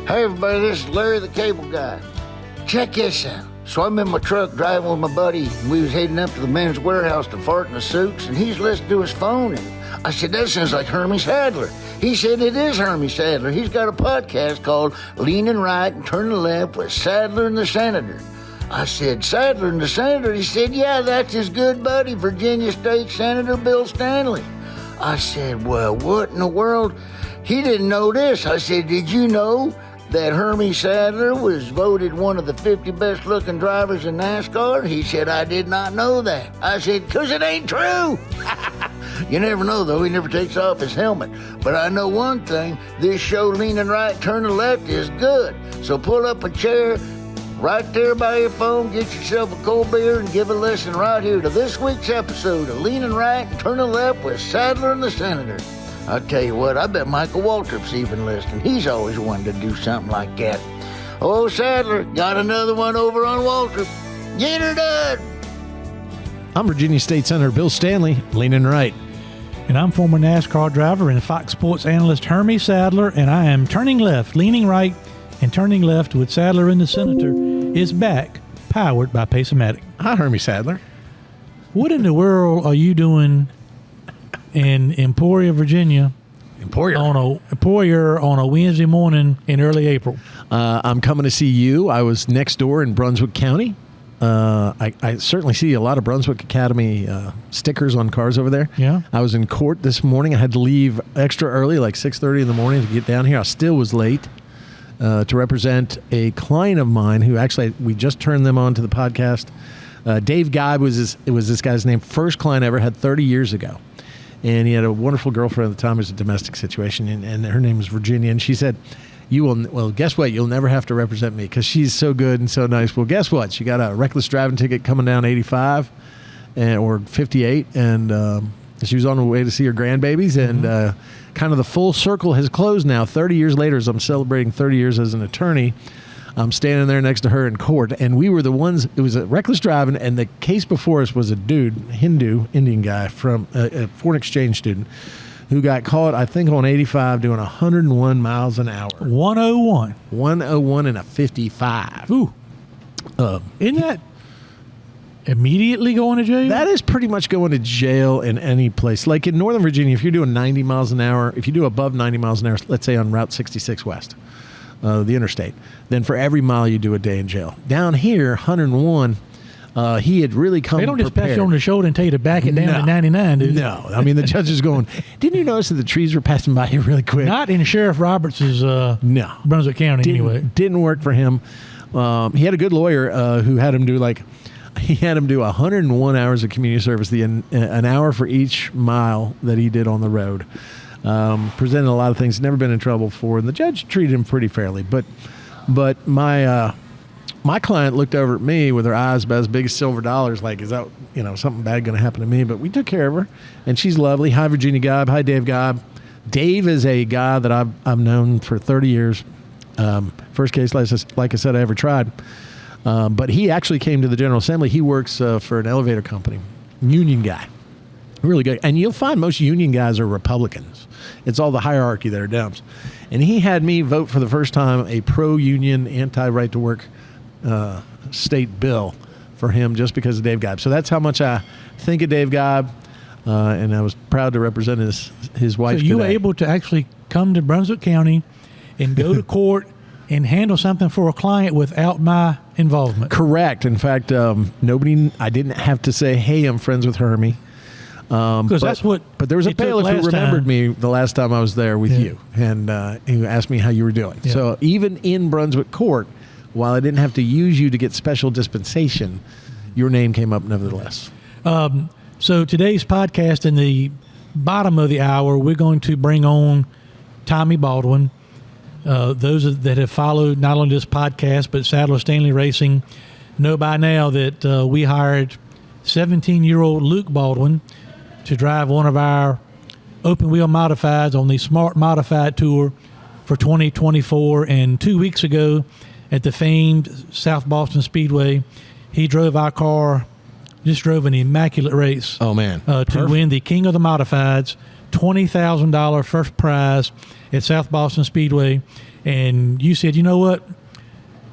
Hey everybody, this is Larry the Cable Guy. Check this out. So I'm in my truck driving with my buddy, and we was heading up to the men's warehouse to fart in the suits, and he's listening to his phone, and I said, that sounds like Hermie Sadler. He said, it is Hermie Sadler. He's got a podcast called Leaning Right and Turning Left with Sadler and the Senator. I said, Sadler and the Senator? He said, yeah, that's his good buddy, Virginia State Senator Bill Stanley. I said, well, what in the world? He didn't know this. I said, did you know that Hermie Sadler was voted one of the 50 best looking drivers in NASCAR? He said, I did not know that. I said, because it ain't true. You never know, though. He never takes off his helmet. But I know one thing, this show Leaning Right, Turning Left is good. So pull up a chair right there by your phone, get yourself a cold beer, and give a listen right here to this week's episode of Leaning Right, Turning Left with Sadler and the Senator. I'll tell you what, I bet Michael Waltrip's even listening. He's always wanted to do something like that. Oh, Sadler, got another one over on Waltrip. Get her done. I'm Virginia State Senator Bill Stanley, leaning right. And I'm former NASCAR driver and Fox Sports analyst Hermie Sadler, and I am turning left, leaning right, and turning left with Sadler and the Senator is back, powered by Pace-O-Matic. Hi, Hermie Sadler. What in the world are you doing in Emporia, Virginia? Emporia on a Wednesday morning in early April. I'm coming to see you. I was next door in Brunswick County. I certainly see a lot of Brunswick Academy stickers on cars over there. Yeah. I was in court this morning. I had to leave extra early, like 6:30 in the morning to get down here. I still was late to represent a client of mine who actually, we just turned them on to the podcast. Dave Guy was this guy's name. First client I ever had 30 years ago. And he had a wonderful girlfriend at the time. It was a domestic situation, and her name was Virginia. And she said, well, guess what? You'll never have to represent me because she's so good and so nice. Well, guess what? She got a reckless driving ticket coming down 85 or 58, and she was on her way to see her grandbabies. And kind of the full circle has closed now. 30 years later, as I'm celebrating 30 years as an attorney, I'm standing there next to her in court, and we were the ones, it was a reckless driving, and the case before us was a dude, Indian guy from a foreign exchange student who got caught, I think, on 85 doing 101 miles an hour. 101. 101 and a 55. Ooh. Isn't that immediately going to jail? That is pretty much going to jail in any place. Like in Northern Virginia, if you're doing 90 miles an hour, if you do above 90 miles an hour, let's say on Route 66 West, the interstate, then for every mile you do a day in jail. Down here, 101, he had really come They don't just prepared. pat you on the shoulder and tell you to back it down to 99, do they? No. I mean, the judge is going, didn't you notice that the trees were passing by you really quick? Not in Sheriff Roberts' no. Brunswick County, anyway. Didn't work for him. He had a good lawyer who had him do 101 hours of community service, an hour for each mile that he did on the road. Presented a lot of things, never been in trouble for, and the judge treated him pretty fairly. But my client looked over at me with her eyes about as big as silver dollars, like, is that something bad going to happen to me? But we took care of her, and she's lovely. Hi, Virginia Gobb. Hi, Dave Gobb. Dave is a guy that I've known for 30 years. First case, like I said, I ever tried. But he actually came to the General Assembly. He works for an elevator company, union guy. Really good. And you'll find most union guys are Republicans. It's all the hierarchy that are Dems. And he had me vote for the first time a pro-union, anti-right-to-work state bill for him just because of Dave Gobb. So that's how much I think of Dave Gobb, and I was proud to represent his wife So you were today. able to actually come to Brunswick County and go to court and handle something for a client without my involvement. Correct. In fact, I didn't have to say, hey, I'm friends with Hermie. Because that's what. But there was a it took bailiff who last remembered time. me the last time I was there with you, and who asked me how you were doing. Yeah. So even in Brunswick Court, while I didn't have to use you to get special dispensation, your name came up nevertheless. So today's podcast, in the bottom of the hour, we're going to bring on Tommy Baldwin. Those that have followed not only this podcast but Sadler Stanley Racing know by now that we hired 17-year-old Luke Baldwin to drive one of our open wheel modifieds on the Smart Modified Tour for 2024. And 2 weeks ago at the famed South Boston Speedway, he drove our car just drove an immaculate race. Oh, man. To win the King of the Modifieds, $20,000 first prize at South Boston Speedway. And you said, you know what?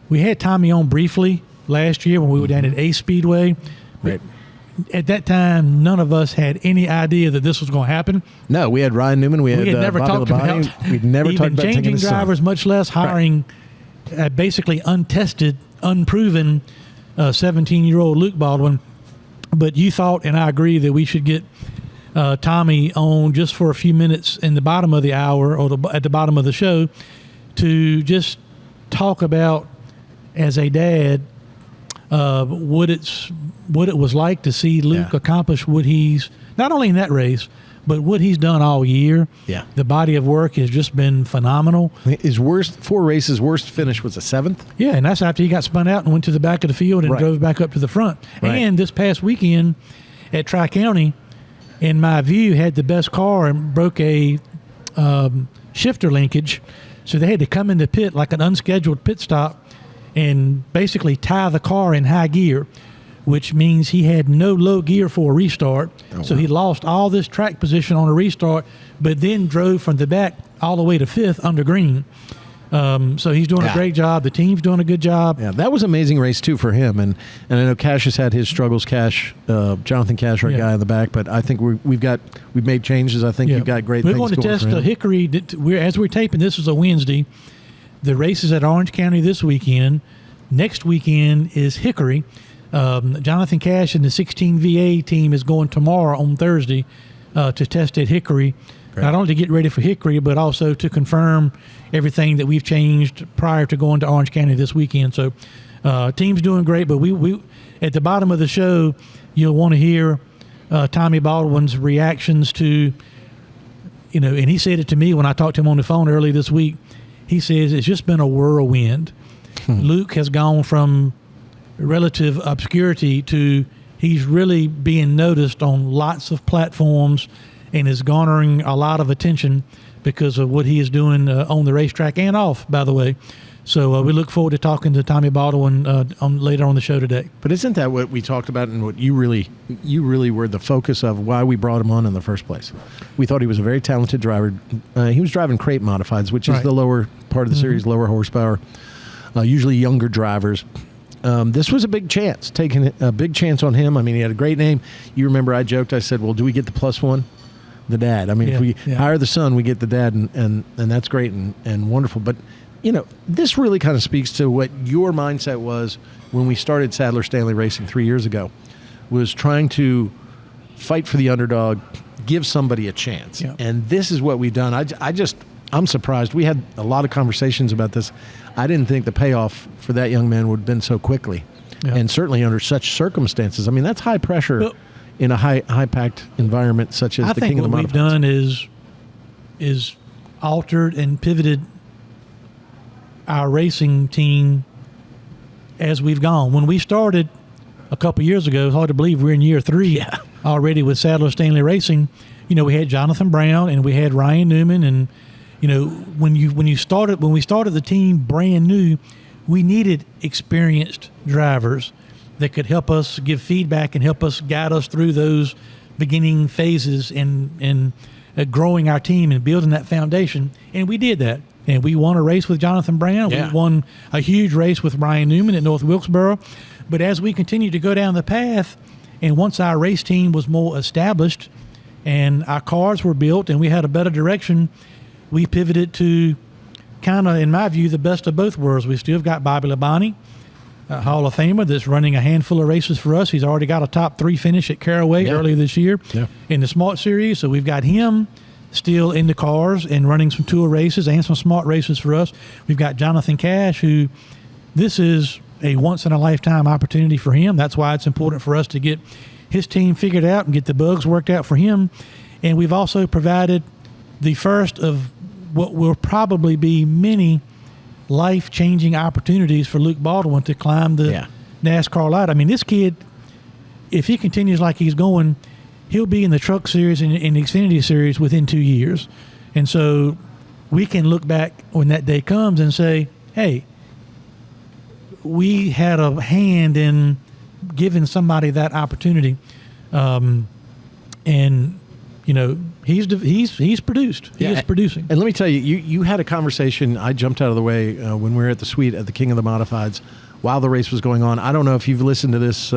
We had Tommy on briefly last year when we were down at Ace Speedway. Right. At that time, none of us had any idea that this was going to happen. No, we had Ryan Newman. We had never Bobby talked Labonte. about We'd never even talked about taking changing his son. drivers, much less hiring basically untested, unproven 17-year-old Luke Baldwin. But you thought, and I agree, that we should get Tommy on just for a few minutes in the bottom of the hour or at the bottom of the show to just talk about, as a dad, what it was like to see Luke accomplish what he's, not only in that race, but what he's done all year. Yeah. The body of work has just been phenomenal. His worst 4 races, worst finish was a 7th. Yeah, and that's after he got spun out and went to the back of the field and drove back up to the front. Right. And this past weekend at Tri-County, in my view, had the best car and broke a shifter linkage. So they had to come in the pit like an unscheduled pit stop and basically tie the car in high gear, which means he had no low gear for a restart. So he lost all this track position on a restart, but then drove from the back all the way to 5th under green. So he's doing a great job. The team's doing a good job. Yeah, that was an amazing race, too, for him. And I know Cash has had his struggles. Jonathan Cash, our guy in the back. But I think we've made changes. I think you've got great things going for him. We're going to test Hickory. As we're taping, this is a Wednesday. The race is at Orange County this weekend. Next weekend is Hickory. Jonathan Cash and the 16 VA team is going tomorrow on Thursday to test at Hickory. Great. Not only to get ready for Hickory, but also to confirm everything that we've changed prior to going to Orange County this weekend. So team's doing great, but we at the bottom of the show, you'll want to hear Tommy Baldwin's reactions to, and he said it to me when I talked to him on the phone early this week. He says it's just been a whirlwind. Luke has gone from relative obscurity to he's really being noticed on lots of platforms and is garnering a lot of attention because of what he is doing on the racetrack and off, by the way. So we look forward to talking to Tommy Baldwin later on the show today. But isn't that what we talked about and what you really were the focus of why we brought him on in the first place? We thought he was a very talented driver. He was driving crate modifieds, which is the lower part of the series, lower horsepower, usually younger drivers. This was a big chance, taking a big chance on him. I mean, he had a great name. You remember I joked, I said, well, do we get the +1? The dad. I mean, if we hire the son, we get the dad, and that's great and wonderful. But, this really kind of speaks to what your mindset was when we started Sadler Stanley Racing 3 years ago, was trying to fight for the underdog, give somebody a chance. Yeah. And this is what we've done. I'm surprised. We had a lot of conversations about this. I didn't think the payoff for that young man would have been so quickly, and certainly under such circumstances. I mean, that's high pressure in a high-packed environment such as the King of the Modifieds. I think what we've done is altered and pivoted our racing team as we've gone. When we started a couple years ago, it's hard to believe we're in year 3 already with Sadler Stanley Racing. We had Jonathan Brown and we had Ryan Newman, and when we started the team brand new, we needed experienced drivers that could help us give feedback and help us guide us through those beginning phases and growing our team and building that foundation. And we did that. And we won a race with Jonathan Brown. Yeah. We won a huge race with Ryan Newman at North Wilkesboro. But as we continued to go down the path, and once our race team was more established and our cars were built and we had a better direction, we pivoted to kind of, in my view, the best of both worlds. We still got Bobby Labonte, a Hall of Famer that's running a handful of races for us. He's already got a top 3 finish at Caraway earlier this year in the Smart Series. So we've got him still in the cars and running some tour races and some smart races for us. We've got Jonathan Cash, who this is a once-in-a-lifetime opportunity for him. That's why it's important for us to get his team figured out and get the bugs worked out for him. And we've also provided the first of what will probably be many life-changing opportunities for Luke Baldwin to climb the NASCAR ladder. I mean, this kid, if he continues like he's going, he'll be in the Truck Series and in the Xfinity Series within 2 years. And so we can look back when that day comes and say, hey, we had a hand in giving somebody that opportunity, and he's produced. He is producing. And let me tell you, you had a conversation. I jumped out of the way when we were at the suite at the King of the Modifieds while the race was going on. I don't know if you've listened to this,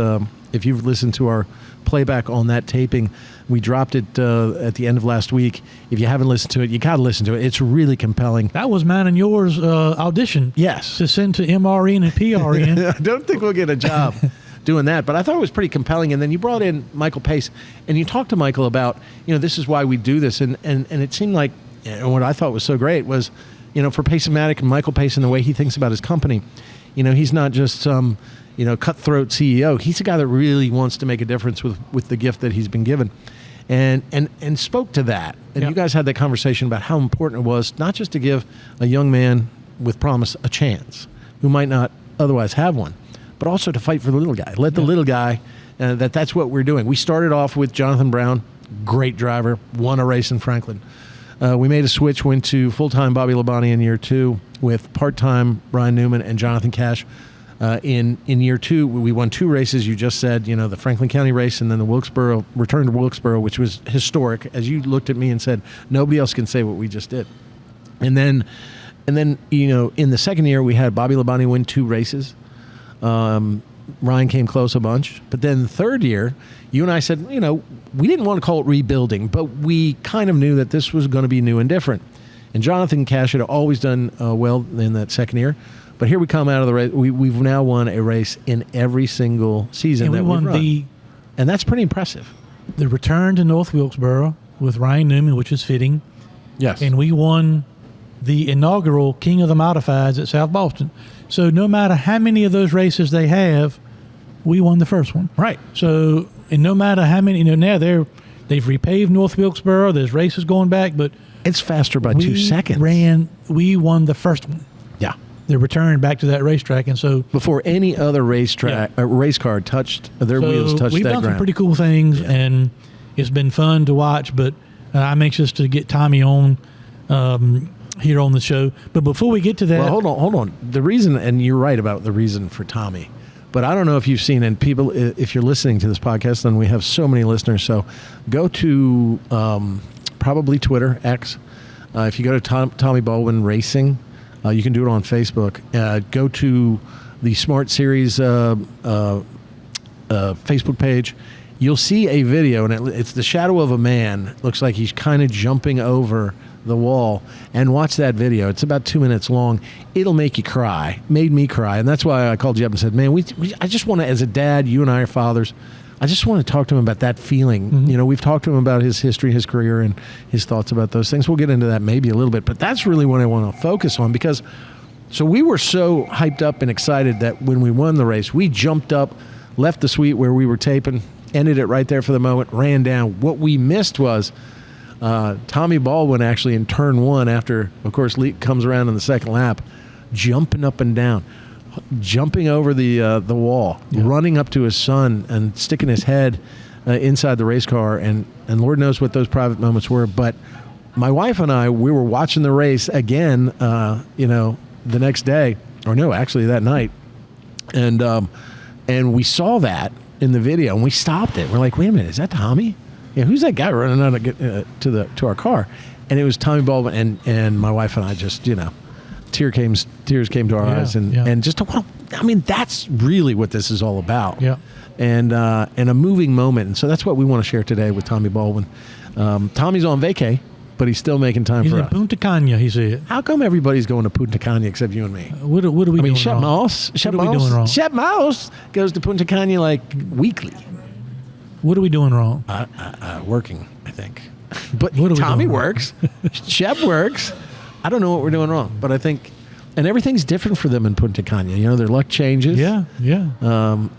if you've listened to our playback on that taping. We dropped it at the end of last week. If you haven't listened to it, you got to listen to it. It's really compelling. That was mine and yours audition. Yes. To send to MRN and PRN. I don't think we'll get a job doing that, but I thought it was pretty compelling. And then you brought in Michael Pace, and you talked to Michael about, this is why we do this. And it seemed like, and what I thought was so great was, for Pace-O-Matic and Michael Pace and the way he thinks about his company, he's not just some, cutthroat CEO. He's a guy that really wants to make a difference with the gift that he's been given. And spoke to that. And you guys had that conversation about how important it was not just to give a young man with promise a chance who might not otherwise have one, but also to fight for the little guy. Let the little guy, that's what we're doing. We started off with Jonathan Brown, great driver, won a race in Franklin. We made a switch, went to full-time Bobby Labonte in year 2 with part-time Ryan Newman and Jonathan Cash. In year 2, we won 2 races. You just said, the Franklin County race and then the Wilkesboro, return to Wilkesboro, which was historic. As you looked at me and said, nobody else can say what we just did. And then in the second year, we had Bobby Labonte win 2 races. Ryan came close a bunch. But then the third year, you and I said, we didn't want to call it rebuilding, but we kind of knew that this was going to be new and different. And Jonathan Cash had always done well in that second year. But here we come out of the race. We've now won a race in every single season that we've run. And that's pretty impressive. The return to North Wilkesboro with Ryan Newman, which is fitting. Yes. And we won the inaugural King of the Modifieds at South Boston. So no matter how many of those races they have, we won the first one. Right. So, and no matter how many, now they've repaved North Wilkesboro. There's races going back, but it's faster by 2 seconds. We won the first one. Yeah. The return back to that racetrack, and so before any other race car touched wheels touched that ground. We've done some pretty cool things, and it's been fun to watch. But I'm anxious to get Tommy on here on the show. But before we get to that, well, hold on. The reason, and you're right about the reason for Tommy, but I don't know if you've seen, and people, if you're listening to this podcast, then we have so many listeners. So go to probably Twitter, X. If you go to Tommy Baldwin Racing. You can do it on Facebook. Go to the Smart Series Facebook page. You'll see a video, and it's the shadow of a man. Looks like he's kind of jumping over the wall. And watch that video. It's about 2 minutes long. It'll make you cry. Made me cry. And that's why I called you up and said, man, I just want to, as a dad, you and I are fathers, I just want to talk to him about that feeling. Mm-hmm. We've talked to him about his history, his career, and his thoughts about those things. We'll get into that maybe a little bit, but that's really what I want to focus on because so we were so hyped up and excited that when we won the race, we jumped up, left the suite where we were taping, ended it right there for the moment, ran down. What we missed was Tommy Baldwin actually in turn 1 after, of course, Lee comes around in the second lap, jumping up and down. Jumping over the wall, running up to his son and sticking his head inside the race car, and Lord knows what those private moments were. But my wife and I, we were watching the race again, the next day, or no, actually that night, and we saw that in the video, and we stopped it. We're like, wait a minute, is that Tommy? Yeah, who's that guy running out to our car? And it was Tommy Baldwin, and my wife and I just, tears came to our eyes, and just that's really what this is all about. Yeah, and a moving moment, and so that's what we want to share today with Tommy Baldwin. Tommy's on vacay, but he's still making time for us. He's in Punta Cana, he said. How come everybody's going to Punta Cana except you and me? What are we doing wrong? Shep Mouse goes to Punta Cana like weekly. What are we doing wrong? Working, I think. But Tommy works. Shep works. I don't know what we're doing wrong, but I think, and everything's different for them in Punta Cana. Their luck changes. Yeah.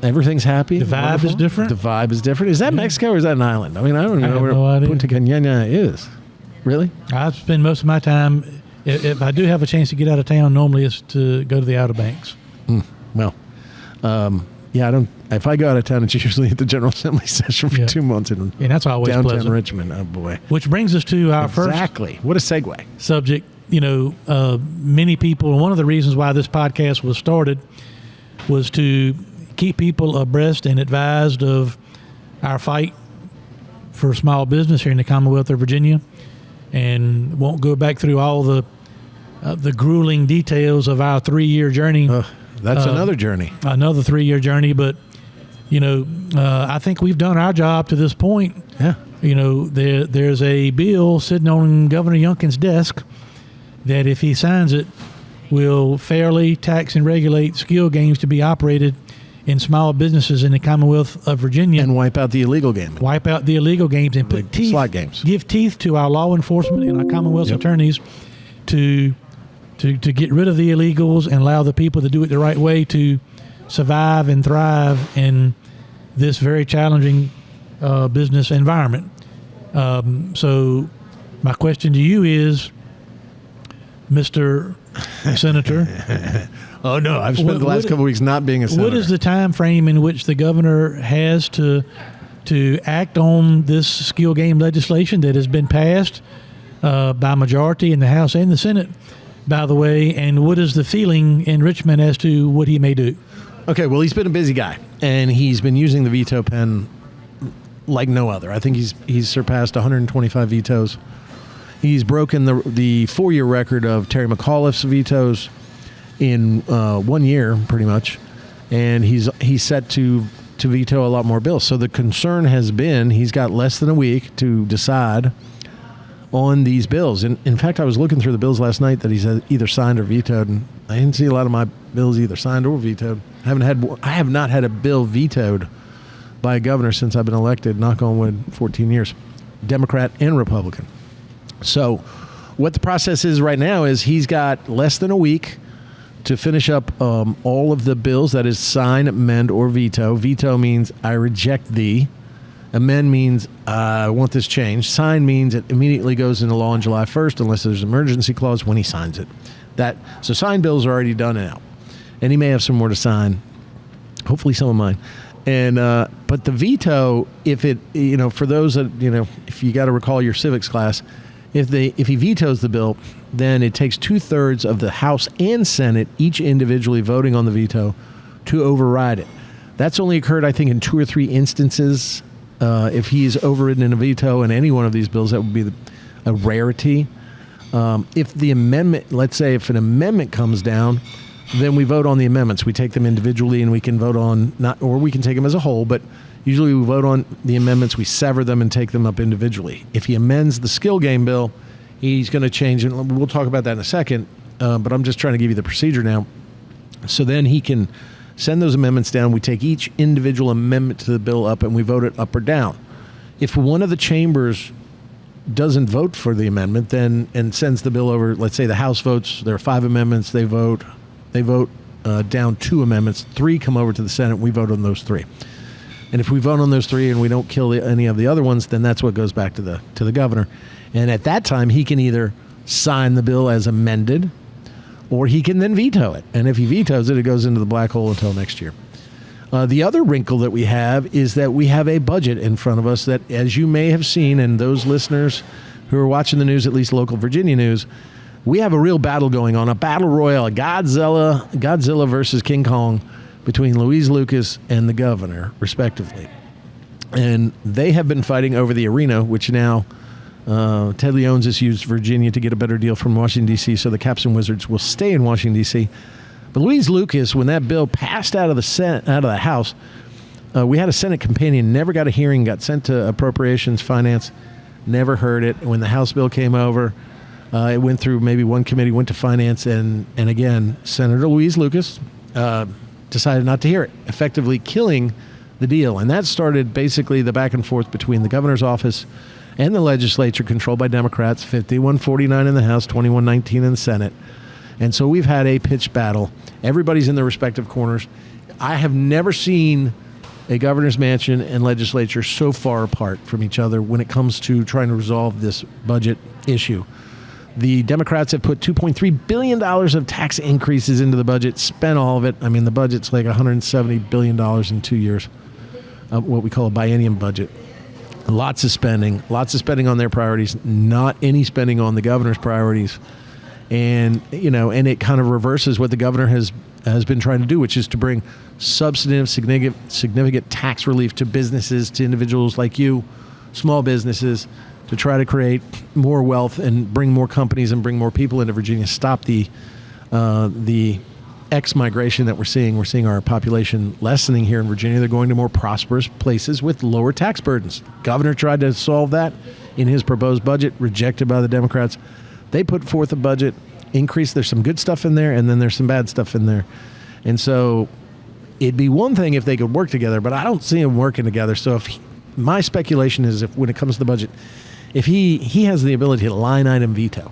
Everything's happy. The vibe is different. The vibe is different. Is that Mexico or is that an island? I mean, I don't even know where Punta Cana is. Really? I spend most of my time, if I do have a chance to get out of town, normally it's to go to the Outer Banks. Well, I don't. If I go out of town, it's usually at the General Assembly session for 2 months in that's always downtown pleasant. Richmond. Oh boy! Which brings us to our first what a segue subject. Many people. One of the reasons why this podcast was started was to keep people abreast and advised of our fight for small business here in the Commonwealth of Virginia, and won't go back through all the grueling details of our 3-year journey. That's another journey. Another 3-year journey, but I think we've done our job to this point. Yeah. There's a bill sitting on Governor Youngkin's desk that, if he signs it, will fairly tax and regulate skill games to be operated in small businesses in the Commonwealth of Virginia. And wipe out the illegal game. Wipe out the illegal games and put teeth, slot games. Give teeth to our law enforcement and our Commonwealth's attorneys to get rid of the illegals and allow the people to do it the right way to survive and thrive in this very challenging business environment. So my question to you is, Mr. Senator. Oh, no, I've spent the last couple of weeks not being a senator. What is the time frame in which the governor has to act on this skill game legislation that has been passed by majority in the House and the Senate, by the way, and what is the feeling in Richmond as to what he may do? Okay, well, he's been a busy guy, and he's been using the veto pen like no other. I think he's surpassed 125 vetoes. He's broken the 4-year record of Terry McAuliffe's vetoes in 1 year, pretty much, and he's set to veto a lot more bills. So the concern has been he's got less than a week to decide on these bills. And in fact, I was looking through the bills last night that he's either signed or vetoed, and I didn't see a lot of my bills either signed or vetoed. I have not had a bill vetoed by a governor since I've been elected, knock on wood, 14 years, Democrat and Republican. So what the process is right now is he's got less than a week to finish up all of the bills, that is sign, amend, or veto. Veto means I reject thee. Amend means I want this changed. Sign means it immediately goes into law on July 1st unless there's an emergency clause when he signs it. So signed bills are already done and out. And he may have some more to sign, hopefully some of mine. And but the veto, if it, for those that, if you got to recall your civics class, if he vetoes the bill, then it takes 2/3 of the House and Senate, each individually voting on the veto, to override it. That's only occurred, I think, in 2 or 3 instances. If he's overridden in a veto in any one of these bills, that would be a rarity. If the amendment, let's say if an amendment comes down, then we vote on the amendments. We take them individually and we can vote on, or we can take them as a whole, but usually we vote on the amendments, we sever them and take them up individually. If he amends the skill game bill, he's going to change it. We'll talk about that in a second, but I'm just trying to give you the procedure now. So then he can send those amendments down. We take each individual amendment to the bill up and we vote it up or down. If one of the chambers doesn't vote for the amendment then and sends the bill over, let's say the House votes, there are 5 amendments, they vote down 2 amendments, 3 come over to the Senate, we vote on those 3. And if we vote on those 3 and we don't kill any of the other ones, then that's what goes back to the governor. And at that time, he can either sign the bill as amended, or he can then veto it. And if he vetoes it, it goes into the black hole until next year. The other wrinkle that we have is that we have a budget in front of us that, as you may have seen, and those listeners who are watching the news, at least local Virginia news, we have a real battle going on, a battle royal, a Godzilla versus King Kong between Louise Lucas and the governor, respectively. And they have been fighting over the arena, which now Ted Leon's has used Virginia to get a better deal from Washington, D.C., so the Caps and Wizards will stay in Washington, D.C. But Louise Lucas, when that bill passed out of the House, we had a Senate companion, never got a hearing, got sent to Appropriations, Finance, never heard it. When the House bill came over, it went through maybe one committee, went to Finance, and again, Senator Louise Lucas decided not to hear it, effectively killing the deal. And that started basically the back and forth between the governor's office and the legislature, controlled by Democrats, 51-49 in the House, 21-19 in the Senate. And so we've had a pitched battle. Everybody's in their respective corners. I have never seen a governor's mansion and legislature so far apart from each other when it comes to trying to resolve this budget issue. The Democrats have put $2.3 billion of tax increases into the budget, spent all of it. I mean, the budget's like $170 billion in 2 years, what we call a biennium budget. Lots of spending on their priorities, not any spending on the governor's priorities. And, and it kind of reverses what the governor has has been trying to do, which is to bring substantive, significant tax relief to businesses, to individuals like you, small businesses, to try to create more wealth and bring more companies and bring more people into Virginia. Stop the ex-migration that we're seeing. We're seeing our population lessening here in Virginia. They're going to more prosperous places with lower tax burdens. Governor tried to solve that in his proposed budget, rejected by the Democrats. They put forth a budget increase. There's some good stuff in there, and then there's some bad stuff in there. And so it'd be one thing if they could work together, but I don't see them working together. So my speculation is, if when it comes to the budget, if he has the ability to line item veto.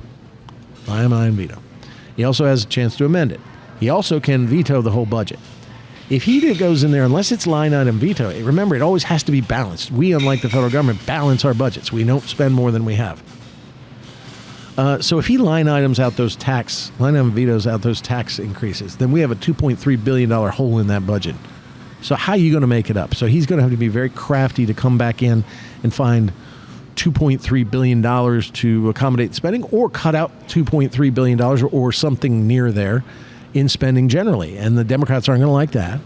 He also has a chance to amend it. He also can veto the whole budget. If he goes in there, unless it's line item veto, remember, it always has to be balanced. We, unlike the federal government, balance our budgets. We don't spend more than we have. So if he line vetoes out those tax increases, then we have a $2.3 billion hole in that budget. So how are you going to make it up? So he's going to have to be very crafty to come back in and find $2.3 billion to accommodate spending, or cut out $2.3 billion or something near there in spending generally. And the Democrats aren't going to like that.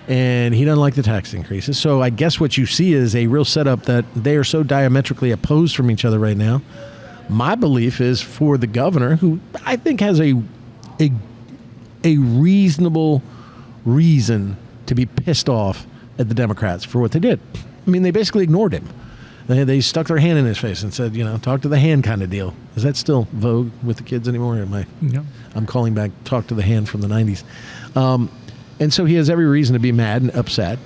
And he doesn't like the tax increases. So I guess what you see is a real setup that they are so diametrically opposed from each other right now. My belief is for the governor, who I think has a reasonable reason to be pissed off at the Democrats for what they did. I mean, they basically ignored him. They stuck their hand in his face and said, talk to the hand kind of deal. Is that still vogue with the kids anymore? I'm calling back talk to the hand from the 90s. And so he has every reason to be mad and upset.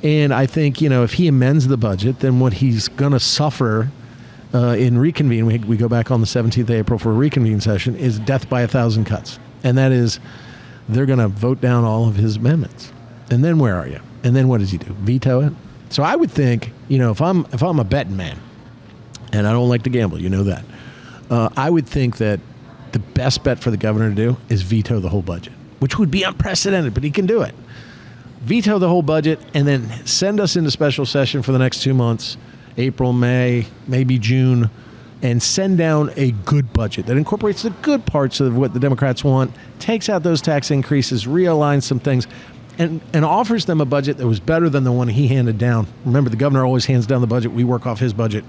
And I think, if he amends the budget, then what he's going to suffer in reconvene, we go back on the 17th of April for a reconvene session, is death by 1,000 cuts. And that is, they're going to vote down all of his amendments. And then where are you? And then what does he do? Veto it? So I would think, if I'm a betting man, and I don't like to gamble, that, I would think that the best bet for the governor to do is veto the whole budget, which would be unprecedented, but he can do it. Veto the whole budget and then send us into special session for the next 2 months, April, May, maybe June, and send down a good budget that incorporates the good parts of what the Democrats want, takes out those tax increases, realigns some things, and offers them a budget that was better than the one he handed down. Remember, the governor always hands down the budget. We work off his budget,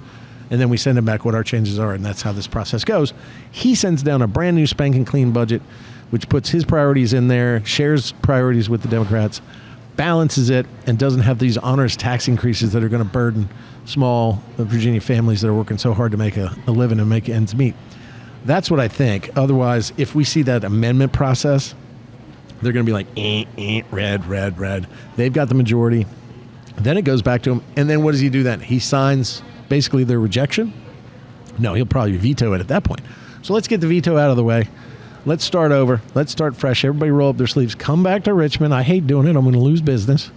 and then we send him back what our changes are, and that's how this process goes. He sends down a brand new spanking clean budget, which puts his priorities in there, shares priorities with the Democrats, balances it, and doesn't have these onerous tax increases that are going to burden small Virginia families that are working so hard to make a living and make ends meet. That's what I think. Otherwise, if we see that amendment process, they're going to be like, red. They've got the majority. Then it goes back to him. And then what does he do then? He signs basically their rejection? No, he'll probably veto it at that point. So let's get the veto out of the way. Let's start over. Let's start fresh. Everybody roll up their sleeves. Come back to Richmond. I hate doing it. I'm going to lose business.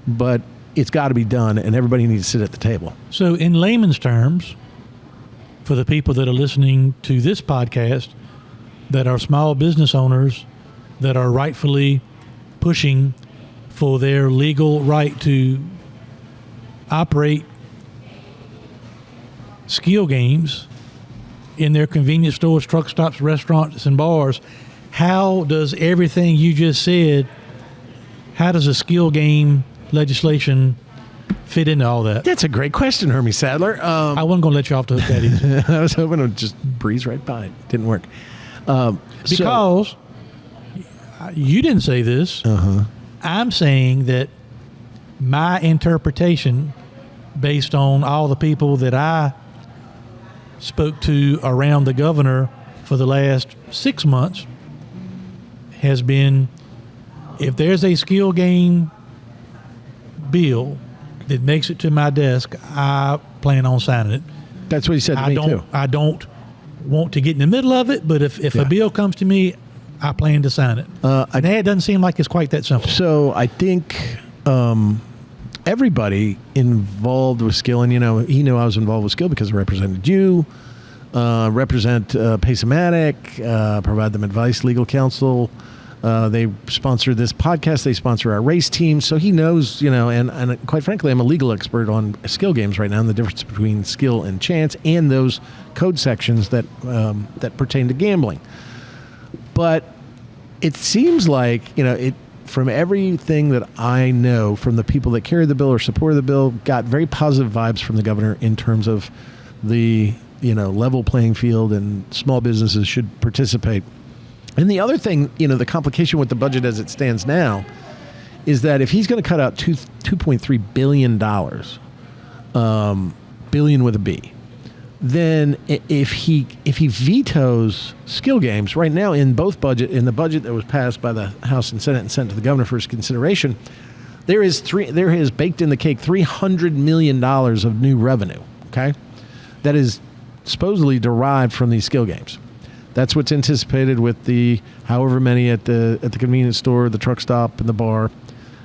But it's got to be done, and everybody needs to sit at the table. So in layman's terms, for the people that are listening to this podcast that are small business owners that are rightfully pushing for their legal right to operate skill games in their convenience stores, truck stops, restaurants, and bars, how does everything you just said, how does a skill game legislation fit into all that? That's a great question, Hermie Sadler. I wasn't going to let you off the hook that easy. I was hoping to just breeze right by it. Didn't work. Because you didn't say this. I'm saying that my interpretation, based on all the people that I spoke to around the governor for the last 6 months, has been, if there's a skill game bill that makes it to my desk, I plan on signing it. That's what he said to me, too. I don't want to get in the middle of it, but if a bill comes to me, I plan to sign it. And it doesn't seem like it's quite that simple. So I think everybody involved with skill, and he knew I was involved with skill because I represented you, represent Pacematic, provide them advice, legal counsel. They sponsor this podcast. They sponsor our race team. So he knows, and quite frankly, I'm a legal expert on skill games right now and the difference between skill and chance and those code sections that pertain to gambling. But it seems like, from everything that I know from the people that carried the bill or supported the bill, got very positive vibes from the governor in terms of the, level playing field and small businesses should participate. And the other thing, the complication with the budget as it stands now is that if he's going to cut out $2.3 billion, billion with a B, then if he vetoes skill games right now in the budget that was passed by the House and Senate and sent to the governor for his consideration, there is baked in the cake $300 million of new revenue. Okay, that is supposedly derived from these skill games. That's what's anticipated with the however many at the convenience store, the truck stop, and the bar.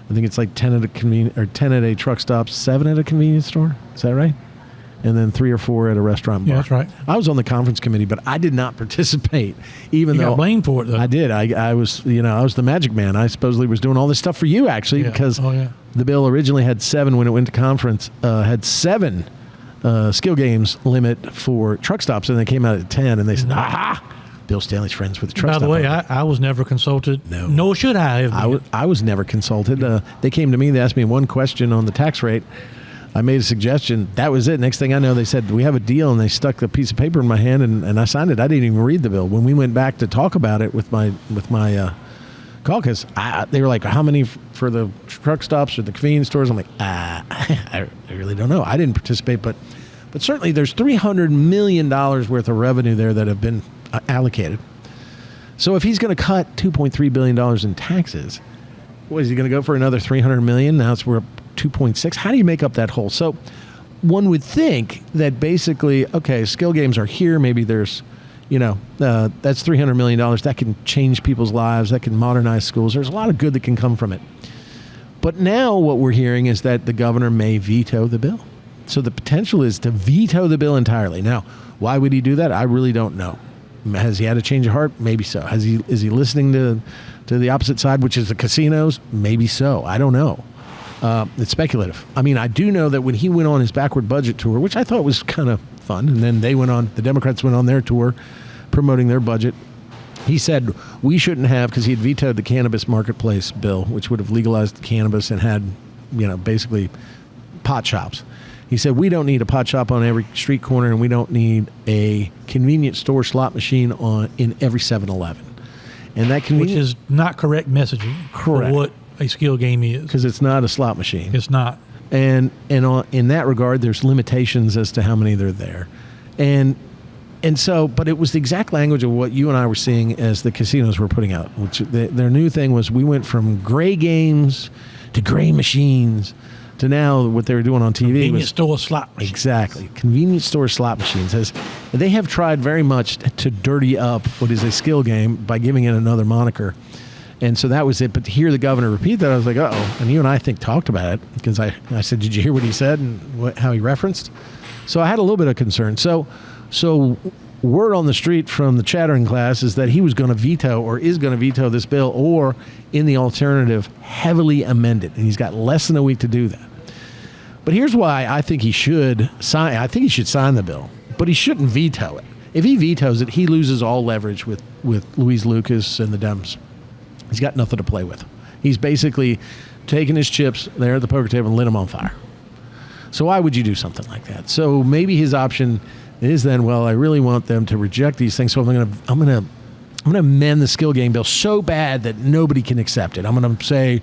I think it's like 10 at a truck stop, 7 at a convenience store. Is that right? And then 3 or 4 at a restaurant bar. Yeah, that's right. I was on the conference committee, but I did not participate, even though you got blamed for it, though. I did. I was the magic man. I supposedly was doing all this stuff for you, actually, because the bill originally had 7 when it went to conference. Had 7 skill games limit for truck stops, and they came out at 10, and they said, "Aha! Bill Stanley's friends with the truck stop." By the way, I was never consulted. No. Nor should I have been. I was never consulted. They came to me. They asked me one question on the tax rate. I made a suggestion. That was it. Next thing I know, they said, "We have a deal," and they stuck a piece of paper in my hand, and I signed it. I didn't even read the bill. When we went back to talk about it with my caucus, they were like, "How many for the truck stops or the convenience stores?" I'm like, I really don't know. I didn't participate, but certainly there's $300 million worth of revenue there that have been allocated. So if he's going to cut $2.3 billion in taxes, what is he going to go for another $300 million? Now we're up 2.6. How do you make up that hole? So one would think that basically, okay, skill games are here. Maybe there's, that's $300 million. That can change people's lives. That can modernize schools. There's a lot of good that can come from it. But now what we're hearing is that the governor may veto the bill. So the potential is to veto the bill entirely. Now, why would he do that? I really don't know. Has he had a change of heart? Maybe so. Is he listening to the opposite side, which is the casinos? Maybe so. I don't know. It's speculative. I mean, I do know that when he went on his backward budget tour, which I thought was kind of fun, and then the Democrats went on their tour promoting their budget, he said we shouldn't have, because he had vetoed the cannabis marketplace bill, which would have legalized cannabis and had, basically pot shops. He said, we don't need a pot shop on every street corner, and we don't need a convenience store slot machine in every 7-Eleven. And that which is not correct messaging for what a skill game is. Because it's not a slot machine. It's not. And in that regard, there's limitations as to how many they're there. And so, but it was the exact language of what you and I were seeing as the casinos were putting out, which their new thing was, we went from gray games to gray machines to now what they were doing on TV. Convenience store slot machines. Exactly. Convenience store slot machines. They have tried very much to dirty up what is a skill game by giving it another moniker. And so that was it. But to hear the governor repeat that, I was like, uh-oh. And you and I talked about it, because I said, did you hear what he said and how he referenced? So I had a little bit of concern. So word on the street from the chattering class is that he was going to veto, or is going to veto, this bill, or in the alternative, heavily amend it. And he's got less than a week to do that. But here's why I think he should sign. I think he should sign the bill, but he shouldn't veto it. If he vetoes it, he loses all leverage with Louise Lucas and the Dems. He's got nothing to play with. He's basically taken his chips there at the poker table and lit them on fire. So why would you do something like that? So maybe his option is then, well, I really want them to reject these things, so I'm gonna amend the skill game bill so bad that nobody can accept it. I'm gonna say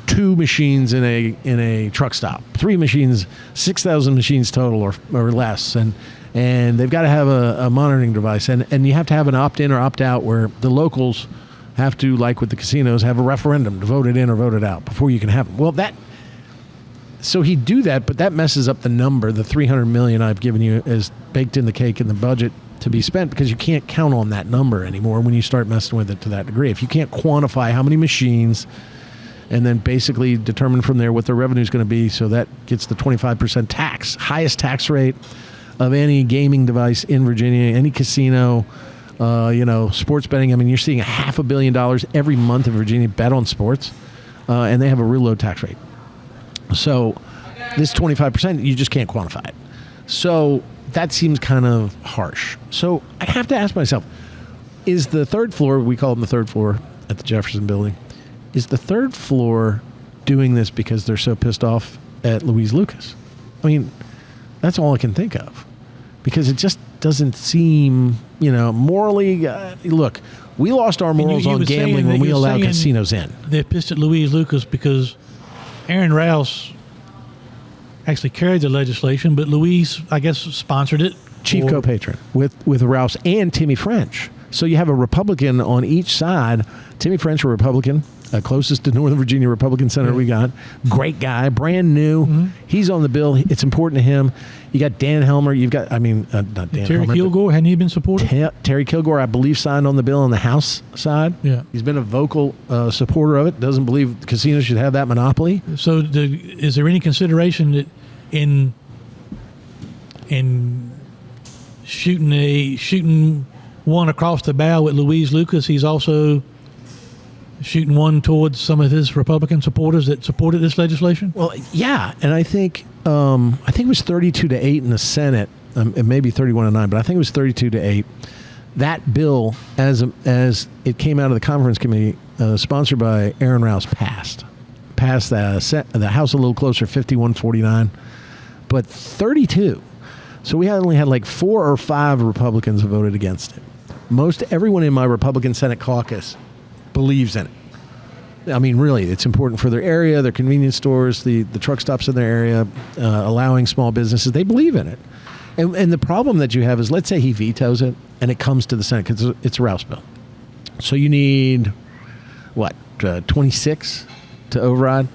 2 machines in a truck stop, 3 machines, 6,000 machines total or less, and they've got to have a monitoring device, and you have to have an opt-in or opt-out where the locals have to, like with the casinos, have a referendum to vote it in or vote it out before you can have them. Well, so he'd do that, but that messes up the number. The $300 million I've given you is baked in the cake in the budget to be spent, because you can't count on that number anymore when you start messing with it to that degree. If you can't quantify how many machines and then basically determine from there what their revenue is going to be, so that gets the 25% tax, highest tax rate of any gaming device in Virginia, any casino, sports betting. I mean, you're seeing $500 million every month in Virginia bet on sports, and they have a real low tax rate. So this 25%, you just can't quantify it. So that seems kind of harsh. So I have to ask myself, is the third floor, we call them the third floor, at the Jefferson Building. Is the third floor doing this because they're so pissed off at Louise Lucas? I mean, that's all I can think of, because it just doesn't seem, morally. Look, we lost our morals on gambling when we allowed casinos in. They're pissed at Louise Lucas because Aaron Rouse actually carried the legislation, but Louise, I guess, sponsored it. Chief co-patron with Rouse and Timmy French. So you have a Republican on each side. Timmy French, a Republican, closest to Northern Virginia Republican senator we got. Great guy, brand new. Mm-hmm. He's on the bill. It's important to him. You got Dan Helmer. You've got, not Dan Terry Helmer. Kilgore, hadn't he been supported? Terry Kilgore, I believe, signed on the bill on the House side. Yeah. He's been a vocal supporter of it. Doesn't believe casinos should have that monopoly. So is there any consideration that in shooting one across the bow with Louise Lucas, he's also shooting one towards some of his Republican supporters that supported this legislation? Well, yeah, and I think it was 32-8 in the Senate. It may be 31-9, but I think it was 32-8. That bill, as it came out of the conference committee, sponsored by Aaron Rouse, passed the House a little closer, 51-49, but 32. So we only had like 4 or 5 Republicans who voted against it. Most everyone in my Republican Senate caucus believes in it. I mean, really, it's important for their area, their convenience stores, the truck stops in their area, allowing small businesses. They believe in it. And the problem that you have is, let's say he vetoes it and it comes to the Senate because it's a Rouse bill. So you need, 26 to override?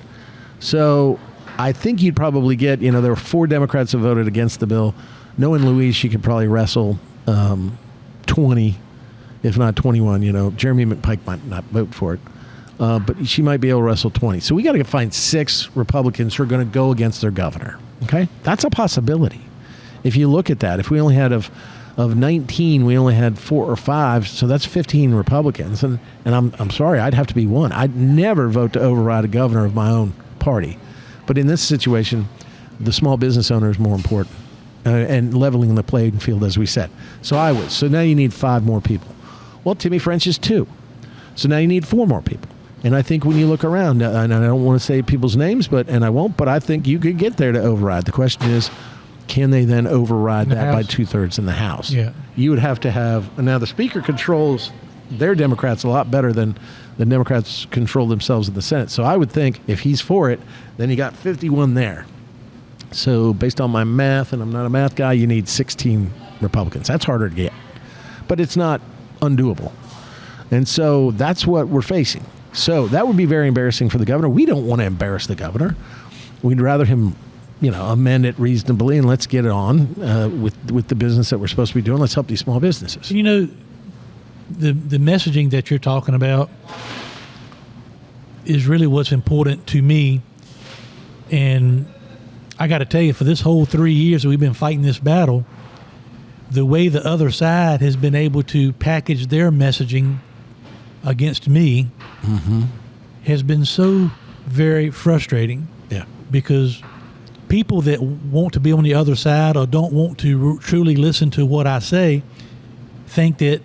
So I think you'd probably get, there were 4 Democrats who voted against the bill. Knowing Louise, she could probably wrestle 20, if not 21. Jeremy McPike might not vote for it, but she might be able to wrestle 20. So we got to find 6 Republicans who are going to go against their governor. Okay, that's a possibility. If you look at that, if we only had of 19, we only had 4 or 5, so that's 15 Republicans. And I'm sorry, I'd have to be one. I'd never vote to override a governor of my own party. But in this situation, the small business owner is more important, and leveling the playing field, as we said. So I would. So now you need 5 more people. Well, Timmy French is 2. So now you need 4 more people. And I think when you look around, and I don't want to say people's names, and I won't, but I think you could get there to override. The question is, can they then override that by 2/3 in the House? Yeah. You would have to have, now the Speaker controls their Democrats a lot better than the Democrats control themselves in the Senate. So I would think if he's for it, then you got 51 there. So based on my math, and I'm not a math guy, you need 16 Republicans. That's harder to get, but it's not undoable. And so that's what we're facing. So that would be very embarrassing for the governor. We don't want to embarrass the governor. We'd rather him, amend it reasonably, and let's get it on with the business that we're supposed to be doing. Let's help these small businesses. The messaging that you're talking about is really what's important to me. And I got to tell you, for this whole 3 years that we've been fighting this battle, the way the other side has been able to package their messaging against me has been so very frustrating. Yeah. Because people that want to be on the other side or don't want to truly listen to what I say think that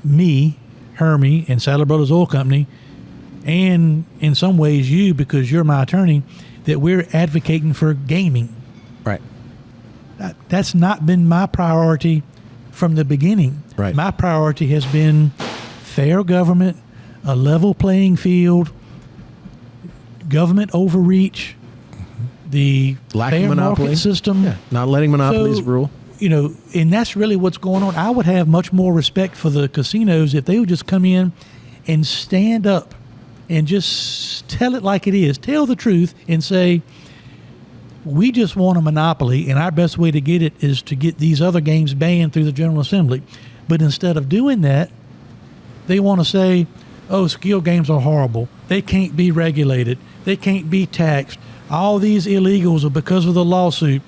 me, Hermie, and Sadler Brothers Oil Company, and in some ways you, because you're my attorney, that we're advocating for gaming. Right. That's not been my priority from the beginning. Right. My priority has been fair government, a level playing field, government overreach, the lack fair of monopoly market system. Yeah. Not letting monopolies rule. And that's really what's going on. I would have much more respect for the casinos if they would just come in and stand up and just tell it like it is. Tell the truth and say, we just want a monopoly, and our best way to get it is to get these other games banned through the General Assembly. But instead of doing that, they want to say, oh, skill games are horrible. They can't be regulated. They can't be taxed. All these illegals are because of the lawsuit.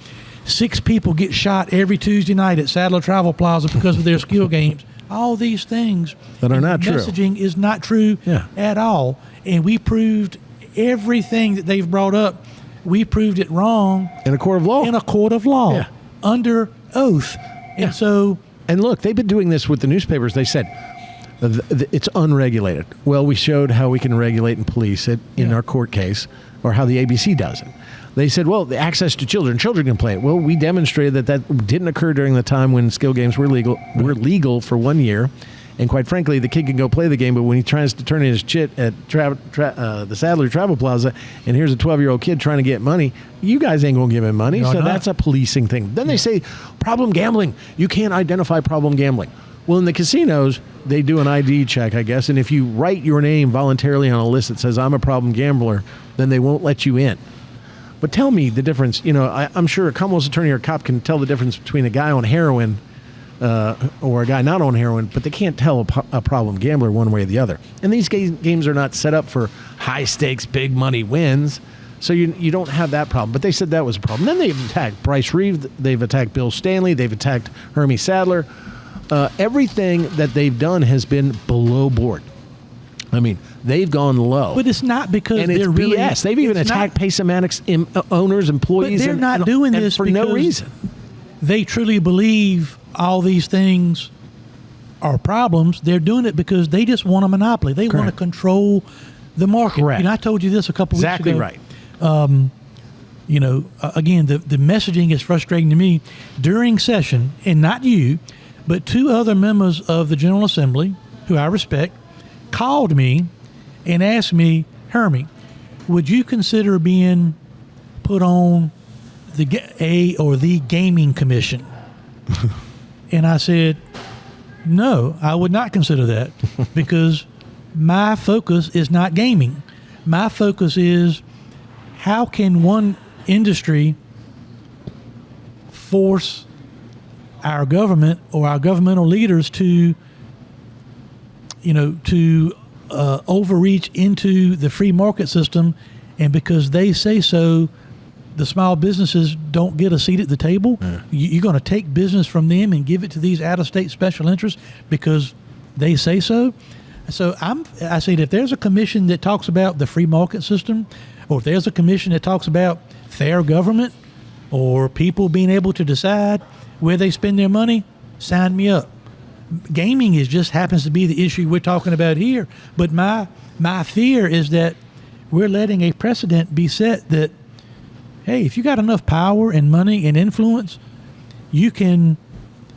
6 people get shot every Tuesday night at Sadler Travel Plaza because of their skill games. All these things that are not true. Messaging is not true at all. And we proved everything that they've brought up. We proved it wrong. In a court of law. In a court of law. Yeah. Under oath. And so. And look, they've been doing this with the newspapers. They said, It's unregulated. Well, we showed how we can regulate and police it in our court case, or how the ABC does it. They said, well, the access to children can play it. Well, we demonstrated that didn't occur during the time when skill games were legal for 1 year. And quite frankly, the kid can go play the game, but when he tries to turn in his chit at the Sadler Travel Plaza, and here's a 12-year-old kid trying to get money, you guys ain't going to give him money. So that's a policing thing. Then they say, problem gambling. You can't identify problem gambling. Well, in the casinos, they do an ID check, I guess, and if you write your name voluntarily on a list that says, I'm a problem gambler, then they won't let you in. But tell me the difference. You know, I'm sure a Commonwealth's attorney or a cop can tell the difference between a guy on heroin or a guy not on heroin, but they can't tell a problem gambler one way or the other. And these games are not set up for high-stakes, big money wins, so you don't have that problem. But they said that was a problem. Then they've attacked Bryce Reeve. They've attacked Bill Stanley. They've attacked Hermie Sadler. Everything that they've done has been below board. I mean, they've gone low. But it's not because and they're it's really... BS. They've even attacked Paysamatics owners, employees. But they're not doing this for because no reason. They truly believe all these things are problems. They're doing it because they just want a monopoly. They want to control the market. Correct. You know, I told you this a couple weeks ago. Exactly right. You know, again, the messaging is frustrating to me. During session, and not you, but two other members of the General Assembly, who I respect, called me and asked me, Hermie, would you consider being put on the gaming commission? And I said, no, I would not consider that because my focus is not gaming. My focus is how can one industry force our government or our governmental leaders to, overreach into the free market system, and because they say so, the small businesses don't get a seat at the table. Yeah. You're going to take business from them and give it to these out-of-state special interests because they say so. So I say that if there's a commission that talks about the free market system, or if there's a commission that talks about fair government or people being able to decide where they spend their money, sign me up. Gaming just happens to be the issue we're talking about here. But my fear is that we're letting a precedent be set that, hey, if you got enough power and money and influence, you can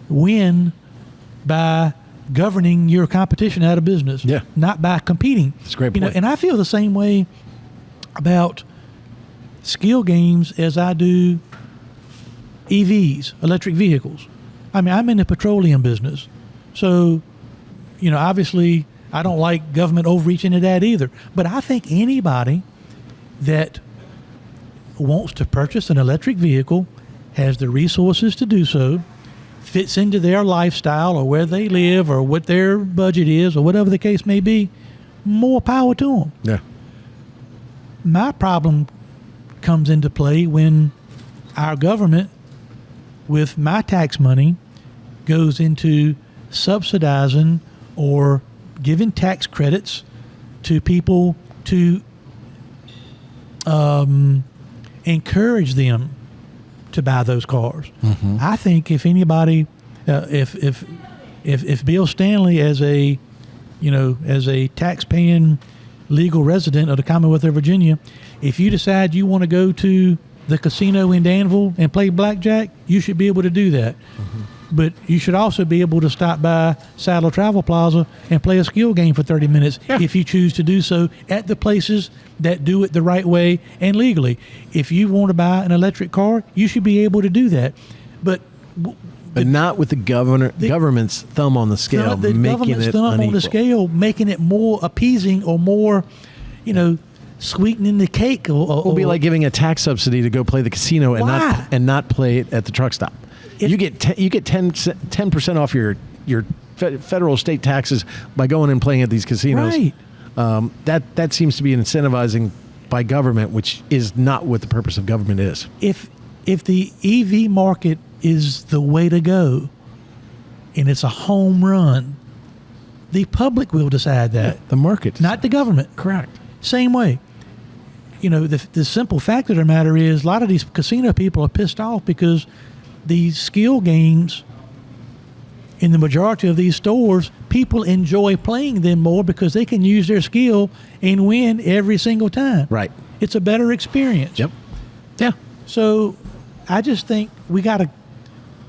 win by governing your competition out of business, not by competing. That's a great point. And I feel the same way about skill games as I do EVs, electric vehicles. I mean, I'm in the petroleum business. So, obviously I don't like government overreach into that either. But I think anybody that wants to purchase an electric vehicle, has the resources to do so, fits into their lifestyle or where they live or what their budget is or whatever the case may be, more power to them. Yeah. My problem comes into play when our government, with my tax money, goes into subsidizing or giving tax credits to people to encourage them to buy those cars. Mm-hmm. I think if anybody, if Bill Stanley, as a tax-paying legal resident of the Commonwealth of Virginia, if you decide you want to go to the casino in Danville and play blackjack, you should be able to do that. Mm-hmm. But you should also be able to stop by Sadler Travel Plaza and play a skill game for 30 minutes if you choose to do so at the places that do it the right way and legally. If you want to buy an electric car, you should be able to do that. But not with the government's thumb on the scale, the making government's it thumb unequal. on the scale, making it more appeasing or more, sweetening the cake. It'll be like giving a tax subsidy to go play the casino and not play it at the truck stop. You get 10% off your federal state taxes by going and playing at these casinos. Right. That seems to be incentivizing by government, which is not what the purpose of government is. If the EV market is the way to go, and it's a home run, the public will decide that. Yeah, the market, not the government. Correct. Same way. The simple fact of the matter is, a lot of these casino people are pissed off because these skill games in the majority of these stores, people enjoy playing them more because they can use their skill and win every single time. Right. It's a better experience. Yep. Yeah. So I just think we got to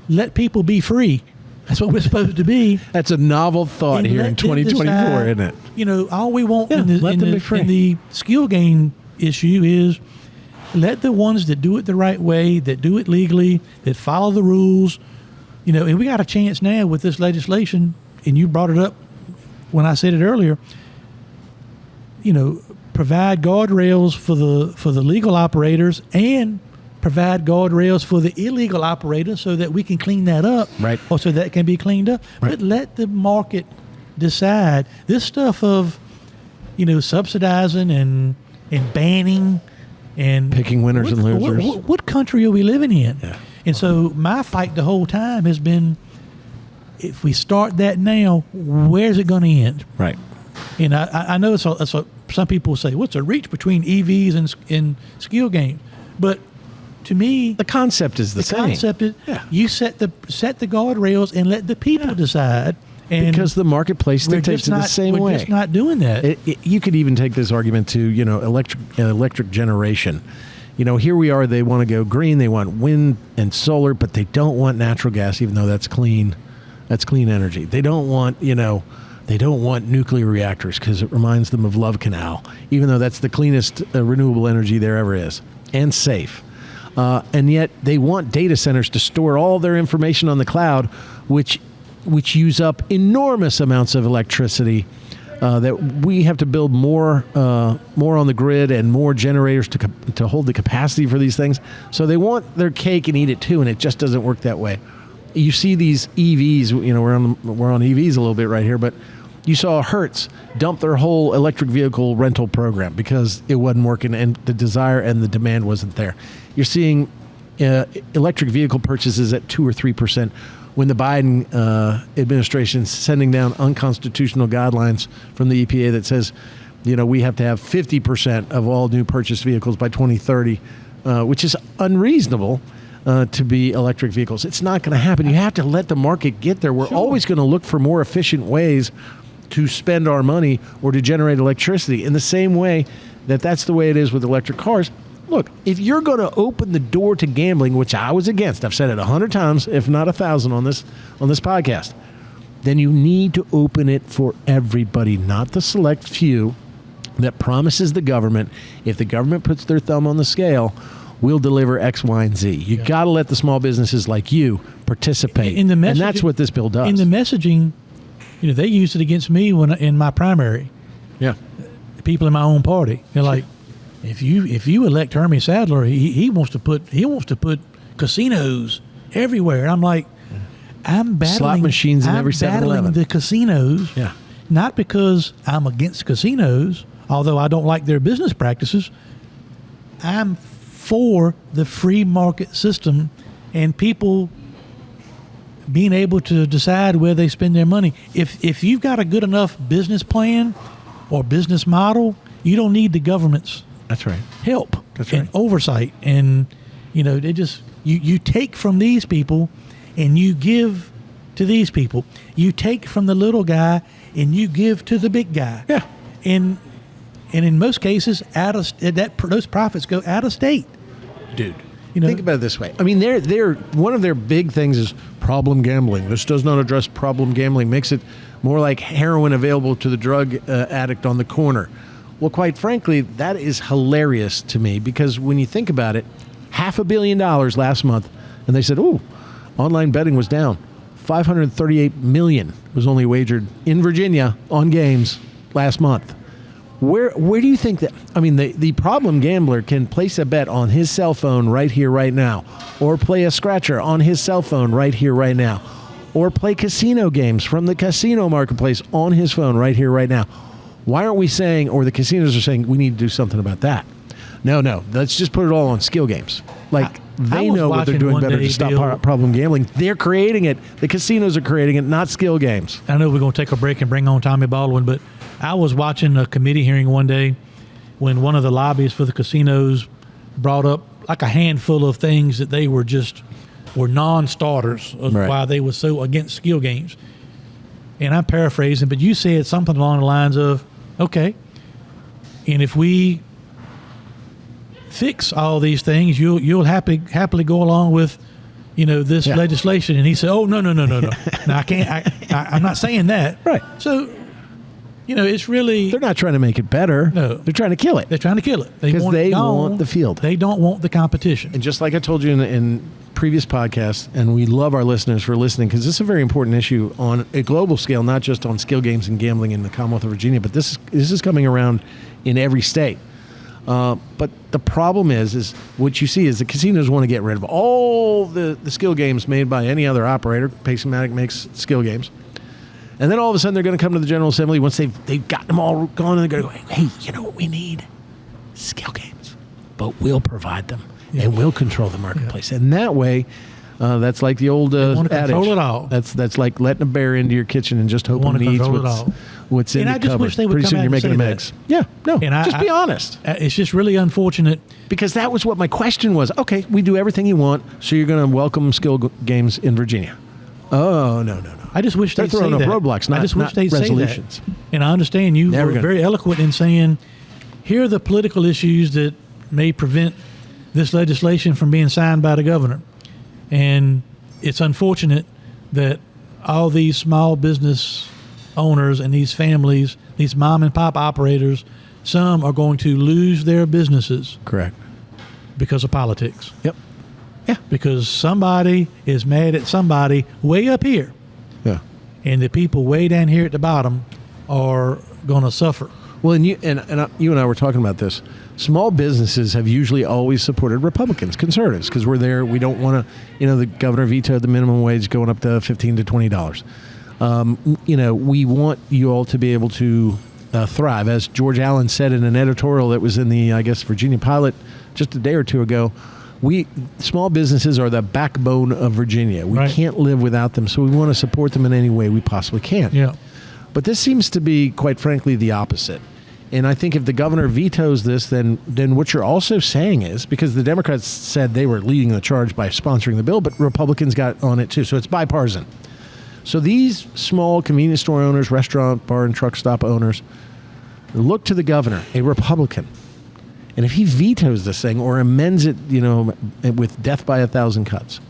let people be free. That's what we're supposed to be. That's a novel thought And here let in them 2024, decide, isn't it? You know, all we want Yeah, in, let them be free. in the skill game issue is let the ones that do it the right way, that do it legally, that follow the rules, you know, and we got a chance now with this legislation, and you brought it up when I said it earlier, you know, provide guardrails for the legal operators and provide guardrails for the illegal operators so that we can clean that up. Right. Or so that can be cleaned up. Right. But let the market decide. This stuff of, you know, subsidizing and banning and Picking winners and losers. What country are we living in? Yeah. And so my fight the whole time has been, if we start that now, where's it going to end? Right. And I know some people say, what's a reach between EVs and skill games? But to me, The concept is the same. concept is Yeah. you set the guardrails and let the people decide. And Because the marketplace we're dictates just it the not- same we're way. just not doing that. You could even take this argument to, you know, electric generation. You know, here we are, they want to go green, they want wind and solar, but they don't want natural gas, even though that's clean energy. They don't want, you know, they don't want nuclear reactors because it reminds them of Love Canal, even though that's the cleanest renewable energy there ever is, and safe. And yet they want data centers to store all their information on the cloud, which use up enormous amounts of electricity, that we have to build more on the grid and more generators to hold the capacity for these things. So they want their cake and eat it too, and it just doesn't work that way. You see these EVs, you know, we're on EVs a little bit right here, but you saw Hertz dump their whole electric vehicle rental program because it wasn't working and the desire and the demand wasn't there. You're seeing electric vehicle purchases at 2 or 3%. When the Biden administration is sending down unconstitutional guidelines from the EPA that says, you know, we have to have 50% of all new purchased vehicles by 2030, which is unreasonable to be electric vehicles. It's not going to happen. You have to let the market get there. We're always going to look for more efficient ways to spend our money or to generate electricity in the same way that's the way it is with electric cars. Look, if you're going to open the door to gambling, which I was against, I've said it 100 times, if not 1,000 on this podcast, then you need to open it for everybody, not the select few that promises the government, if the government puts their thumb on the scale, we'll deliver X, Y, and Z. You got to let the small businesses like you participate. In the and that's what this bill does. In the messaging, you know, they used it against me in my primary. Yeah. People in my own party. They're like, if you elect Hermie Sadler, he wants to put casinos everywhere. And I'm like, I'm battling slot machines in every 7-Eleven. battling the casinos. Yeah. Not because I'm against casinos, although I don't like their business practices. I'm for the free market system and people being able to decide where they spend their money. If you've got a good enough business plan or business model, you don't need the government's That's right. help That's and right. oversight. And, you know, they just, you take from these people and you give to these people. You take from the little guy and you give to the big guy. Yeah. And in most cases, those profits go out of state. Dude, You know, think about it this way. I mean, they're one of their big things is problem gambling. This does not address problem gambling. Makes it more like heroin available to the drug addict on the corner. Well, quite frankly, that is hilarious to me because when you think about it, $500 million last month, and they said, "Oh, online betting was down. $538 million was only wagered in Virginia on games last month." Where do you think that? I mean, the problem gambler can place a bet on his cell phone right here, right now, or play a scratcher on his cell phone right here, right now, or play casino games from the casino marketplace on his phone right here, right now. Why aren't we saying, or the casinos are saying, we need to do something about that? No, let's just put it all on skill games. Like, they know what they're doing better to stop problem gambling. They're creating it. The casinos are creating it, not skill games. I know we're going to take a break and bring on Tommy Baldwin, but I was watching a committee hearing one day when one of the lobbyists for the casinos brought up like a handful of things that they were just were non-starters of Right. why they were so against skill games. And I'm paraphrasing, but you said something along the lines of, okay, and if we fix all these things, you'll happily go along with, this legislation. And he said, oh, no. Now I can't, I'm not saying that. Right. So, it's really, They're not trying to make it better. No. They're trying to kill it. they're trying to kill it. Because want it they gone. want the field. They don't want the competition. And just like I told you in previous podcasts, and we love our listeners for listening, because this is a very important issue on a global scale, not just on skill games and gambling in the Commonwealth of Virginia, but this is coming around in every state. But the problem is what you see is the casinos want to get rid of all the skill games made by any other operator. Pacematic makes skill games. And then all of a sudden they're going to come to the General Assembly once they've got them all gone, and they're going to go, hey, you know what we need? Skill games. But we'll provide them, and we'll control the marketplace. And that way, that's like the old want to adage. control it all. That's like letting a bear into your kitchen and just hoping he eats what's in And the I just cupboard. wish they would Pretty come soon out you're and making say them that. eggs. Yeah, no, And just be honest. It's just really unfortunate. Because that was what my question was. Okay, we do everything you want, so you're going to welcome skill games in Virginia. Oh, no. I just wish They're they'd say throwing up that. roadblocks, I just not wish they'd say resolutions. that. And I understand you Never were gonna- very eloquent in saying, here are the political issues that may prevent this legislation from being signed by the governor. And it's unfortunate that all these small business owners and these families, these mom and pop operators, some are going to lose their businesses Correct. because of politics. Yep. Yeah. Because somebody is mad at somebody way up here, Yeah. and the people way down here at the bottom are going to suffer. Well, and you and I were talking about this. Small businesses have usually always supported Republicans, conservatives, because we're there. We don't want to, the governor vetoed the minimum wage going up to $15 to $20. We want you all to be able to thrive. As George Allen said in an editorial that was in the, Virginia Pilot just a day or two ago, small businesses are the backbone of Virginia. We can't live without them, so we want to support them in any way we possibly can. Yeah. But this seems to be, quite frankly, the opposite. And I think if the governor vetoes this, then what you're also saying is, because the Democrats said they were leading the charge by sponsoring the bill, but Republicans got on it too. So it's bipartisan. So these small convenience store owners, restaurant, bar, and truck stop owners look to the governor, a Republican. And if he vetoes this thing or amends it, with death by 1,000 cuts,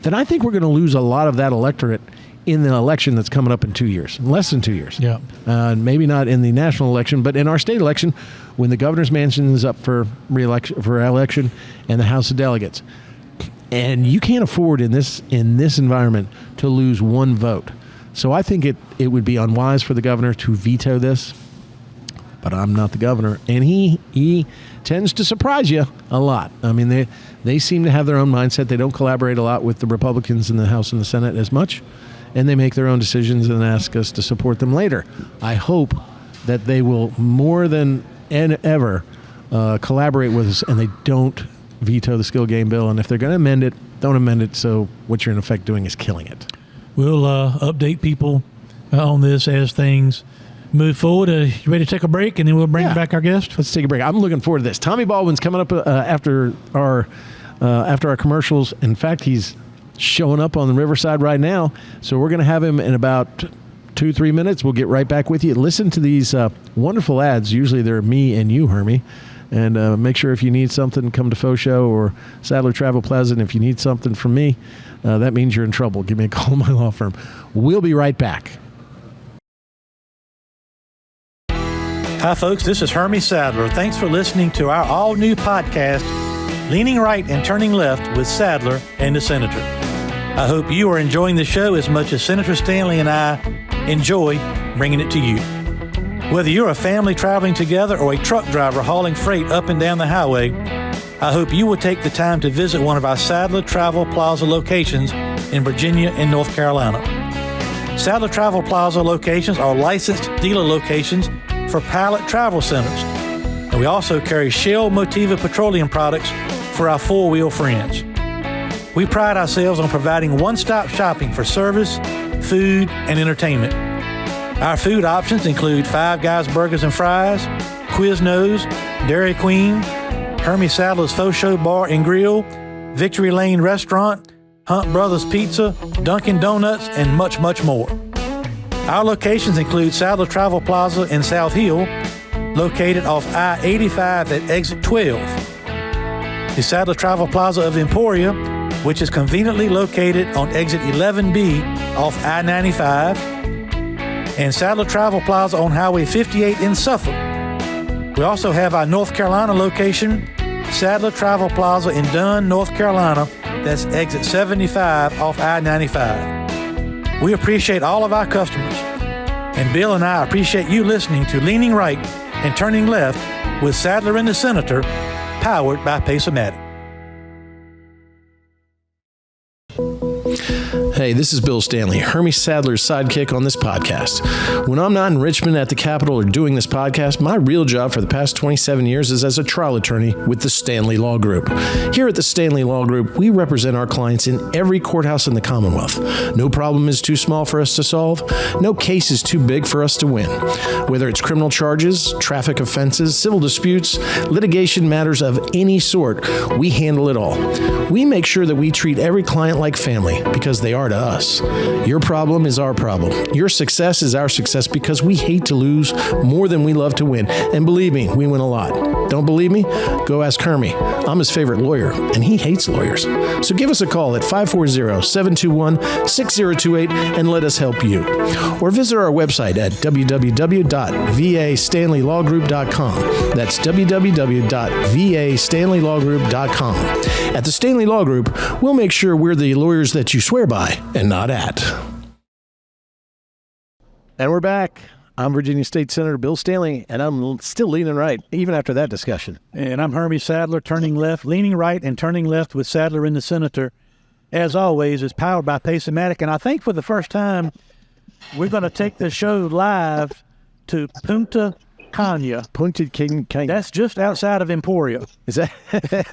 then I think we're going to lose a lot of that electorate in the election that's coming up in 2 years, less than 2 years. Yeah. Maybe not in the national election, but in our state election, when the governor's mansion is up for election, and the House of Delegates. And you can't afford in this environment to lose one vote. So I think it would be unwise for the governor to veto this. But I'm not the governor, and he tends to surprise you a lot. I mean, they seem to have their own mindset. They don't collaborate a lot with the Republicans in the House and the Senate as much, and they make their own decisions and ask us to support them later. I hope that they will more than ever collaborate with us, and they don't veto the skill game bill. And if they're going to amend it, don't amend it. So what you're in effect doing is killing it. We'll update people on this as things move forward. You ready to take a break, and then we'll bring back our guest? Let's take a break. I'm looking forward to this. Tommy Baldwin's coming up after our commercials. In fact, he's showing up on the Riverside right now. So we're going to have him in about 2-3 minutes. We'll get right back with you. Listen to these wonderful ads. Usually they're me and you, Hermie. And make sure if you need something, come to Faux Show or Sadler Travel Plaza. And if you need something from me, that means you're in trouble. Give me a call, my law firm. We'll be right back. Hi, folks. This is Hermie Sadler. Thanks for listening to our all-new podcast, Leaning Right and Turning Left with Sadler and the Senator. I hope you are enjoying the show as much as Senator Stanley and I enjoy bringing it to you. Whether you're a family traveling together or a truck driver hauling freight up and down the highway, I hope you will take the time to visit one of our Sadler Travel Plaza locations in Virginia and North Carolina. Sadler Travel Plaza locations are licensed dealer locations for Pilot Travel Centers, and we also carry Shell Motiva petroleum products for our four-wheel friends. We pride ourselves on providing one-stop shopping for service, food, and entertainment. Our food options include Five Guys Burgers and Fries, Quiznos, Dairy Queen, Hermie Sadler's Faux Show Bar and Grill, Victory Lane Restaurant, Hunt Brothers Pizza, Dunkin' Donuts, and much, much more. Our locations include Sadler Travel Plaza in South Hill, located off I-85 at exit 12. The Sadler Travel Plaza of Emporia, which is conveniently located on exit 11B off I-95, and Sadler Travel Plaza on Highway 58 in Suffolk. We also have our North Carolina location, Sadler Travel Plaza in Dunn, North Carolina. That's exit 75 off I-95. We appreciate all of our customers, and Bill and I appreciate you listening to Leaning Right and Turning Left with Sadler and the Senator, powered by Pace-O-Matic. Hey, this is Bill Stanley, Hermie Sadler's sidekick on this podcast. When I'm not in Richmond at the Capitol or doing this podcast, my real job for the past 27 years is as a trial attorney with the Stanley Law Group. Here at the Stanley Law Group, we represent our clients in every courthouse in the Commonwealth. No problem is too small for us to solve. No case is too big for us to win. Whether it's criminal charges, traffic offenses, civil disputes, litigation matters of any sort, we handle it all. We make sure that we treat every client like family because they are to us. Your problem is our problem. Your success is our success because we hate to lose more than we love to win. And believe me, we win a lot. Don't believe me? Go ask Hermie. I'm his favorite lawyer, and he hates lawyers. So give us a call at 540-721-6028 and let us help you. Or visit our website at www.vastanleylawgroup.com. That's www.vastanleylawgroup.com. At the Stanley Law Group, we'll make sure we're the lawyers that you swear by and not at. And we're back. I'm Virginia State Senator Bill Stanley, and I'm still leaning right, even after that discussion. And I'm Hermie Sadler, turning left, leaning right and turning left with Sadler and the Senator. As always, is powered by Pace-O-Matic. And I think for the first time, we're going to take the show live to Punta Cana. Punta Cana. That's just outside of Emporia. Is that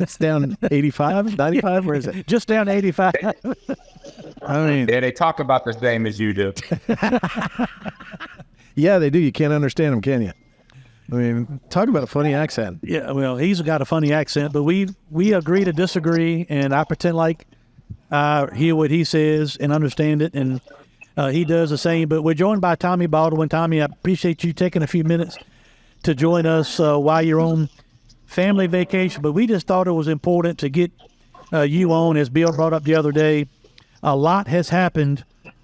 it's down 85, 95? Where is it? Just down 85. I mean, yeah, they talk about the same as you do. Yeah, they do. You can't understand them, can you? I mean, talk about a funny accent. Yeah, well, he's got a funny accent, but we agree to disagree, and I pretend like I hear what he says and understand it, and he does the same. But we're joined by Tommy Baldwin. Tommy, I appreciate you taking a few minutes to join us while you're on family vacation, but we just thought it was important to get you on. As Bill brought up the other day, a lot has happened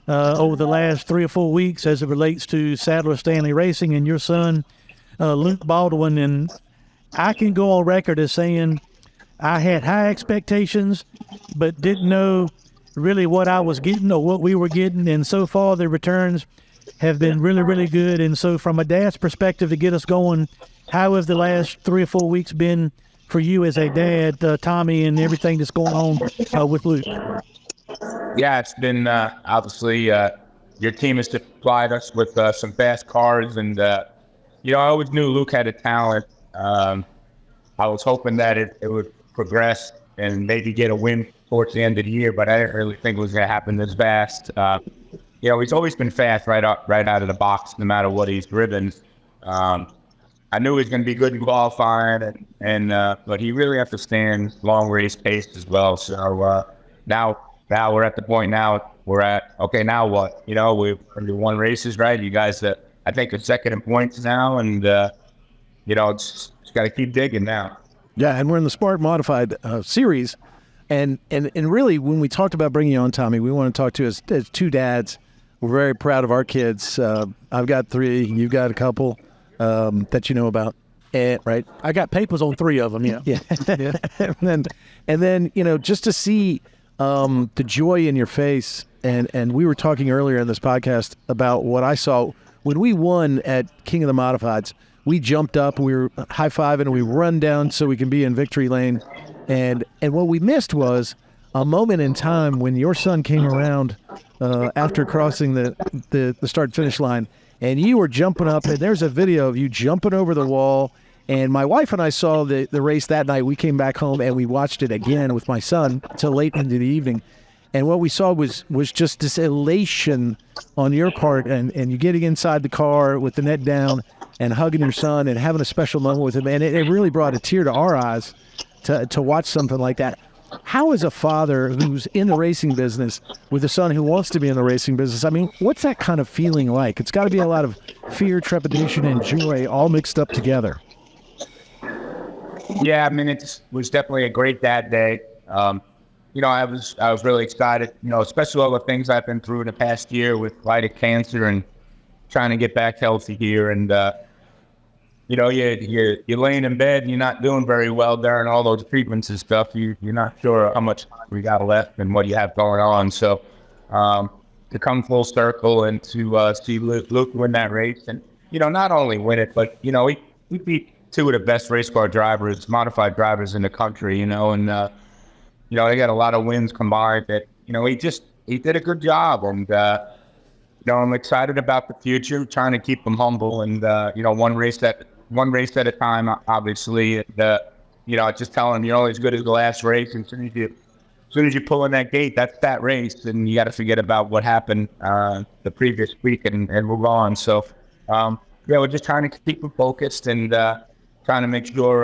over the last 3 or 4 weeks as it relates to Sadler Stanley Racing and your son, Luke Baldwin. And I can go on record as saying I had high expectations, but didn't know really what I was getting or what we were getting. And so far, the returns have been really, really good. And so from a dad's perspective, to get us going, how have the last 3 or 4 weeks been for you as a dad, Tommy, and everything that's going on with Luke? Yeah, it's been obviously your team has supplied us with some fast cars, and I always knew Luke had a talent. I was hoping that it would progress and maybe get a win towards the end of the year, but I didn't really think it was going to happen this fast. He's always been fast right out of the box, no matter what he's driven. I knew he was going to be good in qualifying, but he really understands long race pace as well. So now we're at the point now okay, now what? We've won races, right? You guys, I think, are second in points now, and it's got to keep digging now. Yeah, and we're in the Smart Modified series, and really, when we talked about bringing you on, Tommy, we want to talk to as two dads. We're very proud of our kids. I've got 3. You've got a couple that you know about, right? I got papers on 3 of them. Yeah. Yeah. and then just to see the joy in your face, and we were talking earlier in this podcast about what I saw when we won at King of the Modifieds. We jumped up, we were high-fiving, and we run down so we can be in victory lane. And what we missed was a moment in time when your son came around after crossing the start-finish line, and you were jumping up, and there's a video of you jumping over the wall. And my wife and I saw the race that night. We came back home, and we watched it again with my son till late into the evening. And what we saw was just this elation on your part, and you getting inside the car with the net down and hugging your son and having a special moment with him. And it really brought a tear to our eyes to watch something like that. How is a father who's in the racing business with a son who wants to be in the racing business? I mean, what's that kind of feeling like? It's got to be a lot of fear, trepidation, and joy all mixed up together. Yeah, I mean, it was definitely a great dad day. I was really excited, especially all the things I've been through in the past year with fighting cancer and trying to get back healthy here. And, you're laying in bed and you're not doing very well during all those treatments and stuff. You're not sure how much time we got left and what you have going on. So to come full circle and to see Luke win that race and, not only win it, but, we beat two of the best race car drivers, modified drivers in the country, and, they got a lot of wins combined that, he did a good job. And, I'm excited about the future, trying to keep him humble and, one race at a time, obviously. And, just telling him you're only as good as the last race. And as soon as you pull in that gate, that's that race. And you got to forget about what happened the previous week and move on. So, we're just trying to keep him focused and trying to make sure,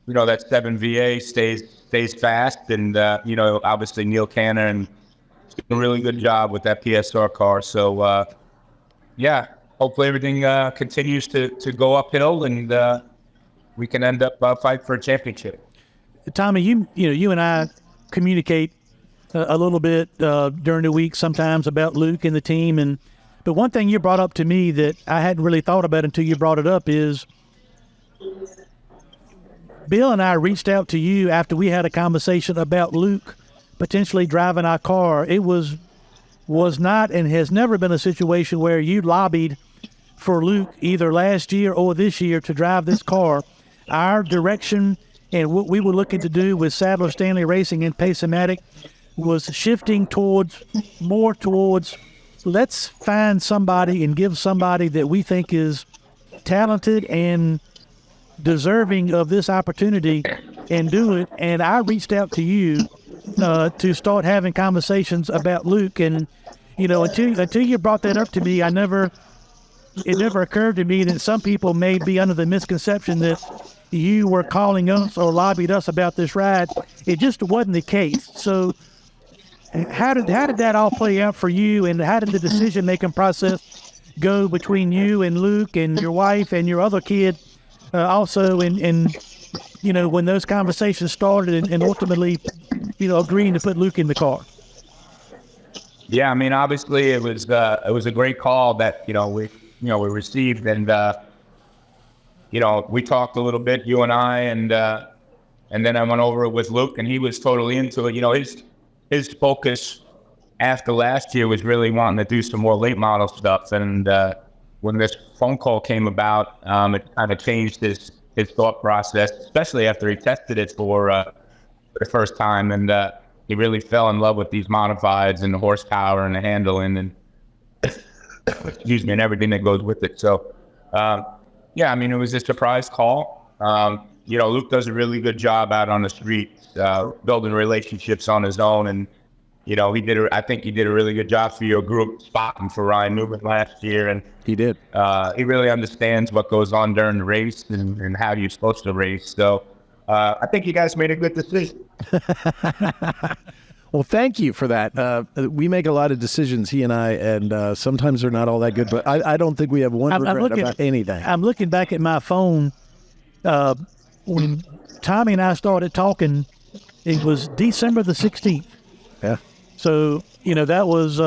that 7 VA stays fast. And, obviously Neil Canner and doing a really good job with that PSR car. So, hopefully everything continues to go uphill and we can end up fighting for a championship. Tommy, you and I communicate a little bit during the week sometimes about Luke and the team. But one thing you brought up to me that I hadn't really thought about until you brought it up is Bill and I reached out to you after we had a conversation about Luke potentially driving our car. It was not and has never been a situation where you lobbied for Luke either last year or this year to drive this car. Our direction and what we were looking to do with Sadler, Stanley Racing, and Pace-O-Matic was shifting more towards let's find somebody and give somebody that we think is talented and deserving of this opportunity and do it. And I reached out to you to start having conversations about Luke. And, until you brought that up to me, it never occurred to me that some people may be under the misconception that you were calling us or lobbied us about this ride. It just wasn't the case. So how did that all play out for you, and how did the decision-making process go between you and Luke and your wife and your other kid also, and when those conversations started and ultimately, agreeing to put Luke in the car? Yeah, I mean, obviously it was a great call that, we received, and, we talked a little bit, you and I, and then I went over it with Luke and he was totally into it. His focus after last year was really wanting to do some more late model stuff. And when this phone call came about, it kind of changed his thought process, especially after he tested it for the first time. And he really fell in love with these modifieds and the horsepower and the handling and and everything that goes with it. So, it was a surprise call. Luke does a really good job out on the street, building relationships on his own. And, I think he did a really good job for your group, spotting for Ryan Newman last year. And he did. He really understands what goes on during the race and how you're supposed to race. So I think you guys made a good decision. Well, thank you for that. We make a lot of decisions, he and I, and sometimes they're not all that good, but I don't think we have one regret about anything. I'm looking back at my phone. When Tommy and I started talking, it was December the 16th. Yeah. So, that was,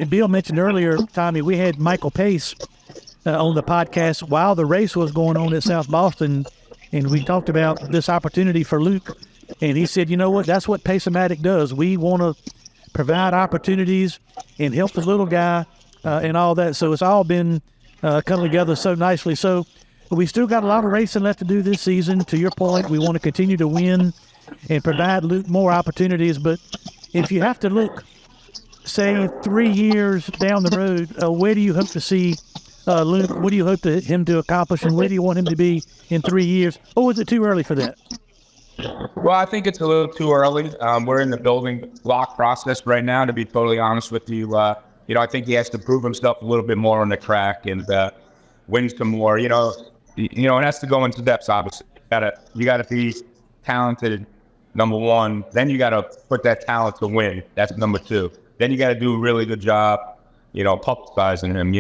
Bill mentioned earlier, Tommy, we had Michael Pace on the podcast while the race was going on at South Boston, and we talked about this opportunity for Luke. And he said, that's what Pace-O-Matic does. We want to provide opportunities and help the little guy and all that. So it's all been coming together so nicely. So we still got a lot of racing left to do this season. To your point, we want to continue to win and provide Luke more opportunities. But if you have to look, say, 3 years down the road, where do you hope to see Luke? What do you hope him to accomplish, and where do you want him to be in 3 years? Or is it too early for that? Well, I think it's a little too early. We're in the building block process right now, to be totally honest with you. I think he has to prove himself a little bit more on the track and win some more. It has to go into depths, obviously. You got to be talented, number one. Then you got to put that talent to win. That's number two. Then you got to do a really good job, publicizing him,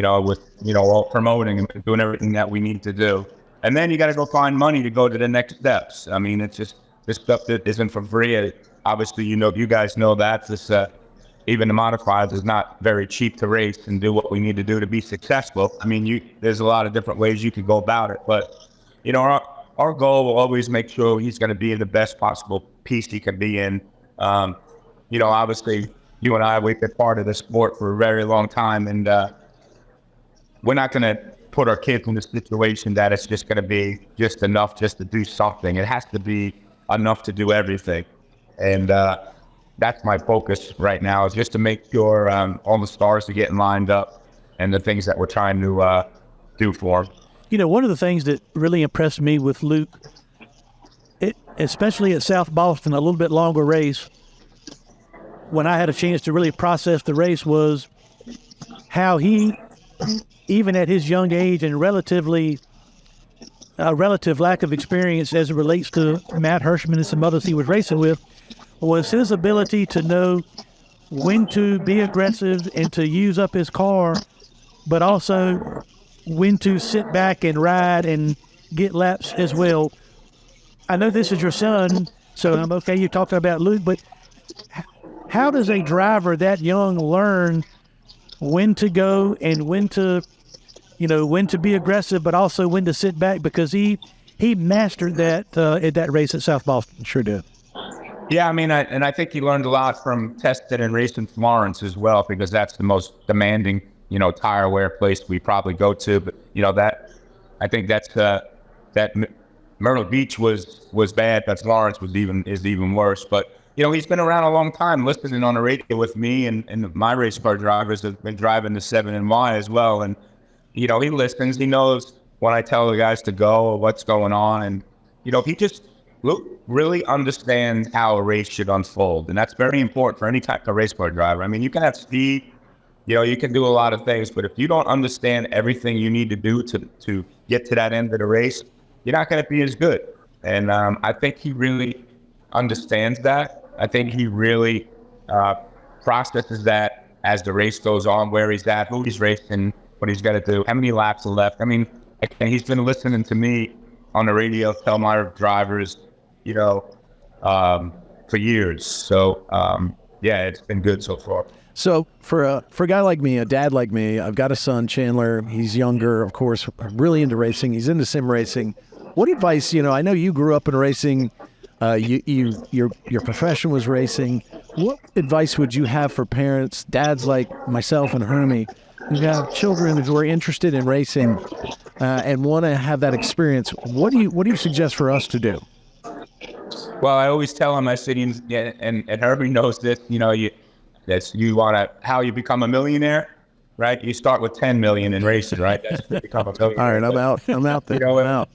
all promoting him and doing everything that we need to do. And then you got to go find money to go to the next steps. I mean, it's just this stuff that isn't for free. Obviously, you guys know that. Even the modifieds is not very cheap to race and do what we need to do to be successful. I mean, there's a lot of different ways you could go about it. But, our goal will always make sure he's going to be in the best possible piece he can be in. Obviously, you and I, we've been part of the sport for a very long time, and we're not going to put our kids in a situation that it's just going to be just enough just to do something. It has to be enough to do everything. And that's my focus right now, is just to make sure all the stars are getting lined up and the things that we're trying to do for them. One of the things that really impressed me with Luke, especially at South Boston, a little bit longer race, when I had a chance to really process the race, was how he, even at his young age and relative lack of experience as it relates to Matt Hirschman and some others he was racing with, was his ability to know when to be aggressive and to use up his car, but also when to sit back and ride and get laps as well. I know this is your son, so I'm okay you're talking about Luke, but how does a driver that young learn when to go and when to be aggressive, but also when to sit back? Because he mastered that at that race at South Boston. Sure did. Yeah, I mean, I think he learned a lot from testing and racing Florence as well, because that's the most demanding, tire wear place we probably go to. But I think that Myrtle Beach was bad, but Florence is even worse. But he's been around a long time, listening on the radio with me, and my race car drivers have been driving the 7NY as well. And he listens. He knows when I tell the guys to go or what's going on, and Luke really understands how a race should unfold, and that's very important for any type of race car driver. I mean, you can have speed, you can do a lot of things, but if you don't understand everything you need to do to get to that end of the race, you're not going to be as good. And I think he really understands that. I think he really processes that as the race goes on, where he's at, who he's racing, what he's got to do, how many laps are left. I mean, he's been listening to me on the radio tell my drivers, for years. So, it's been good so far. So for a guy like me, a dad like me, I've got a son, Chandler. He's younger, of course, really into racing. He's into sim racing. What advice, I know you grew up in racing. Your profession was racing. What advice would you have for parents, dads like myself and Hermie, who have children who are interested in racing and want to have that experience? What do you suggest for us to do? Well, I always tell him, I said, and Hermie knows this, how you become a millionaire, right? You start with 10 million in racing, right? That's to become a millionaire. All right, I'm out there. I'm out.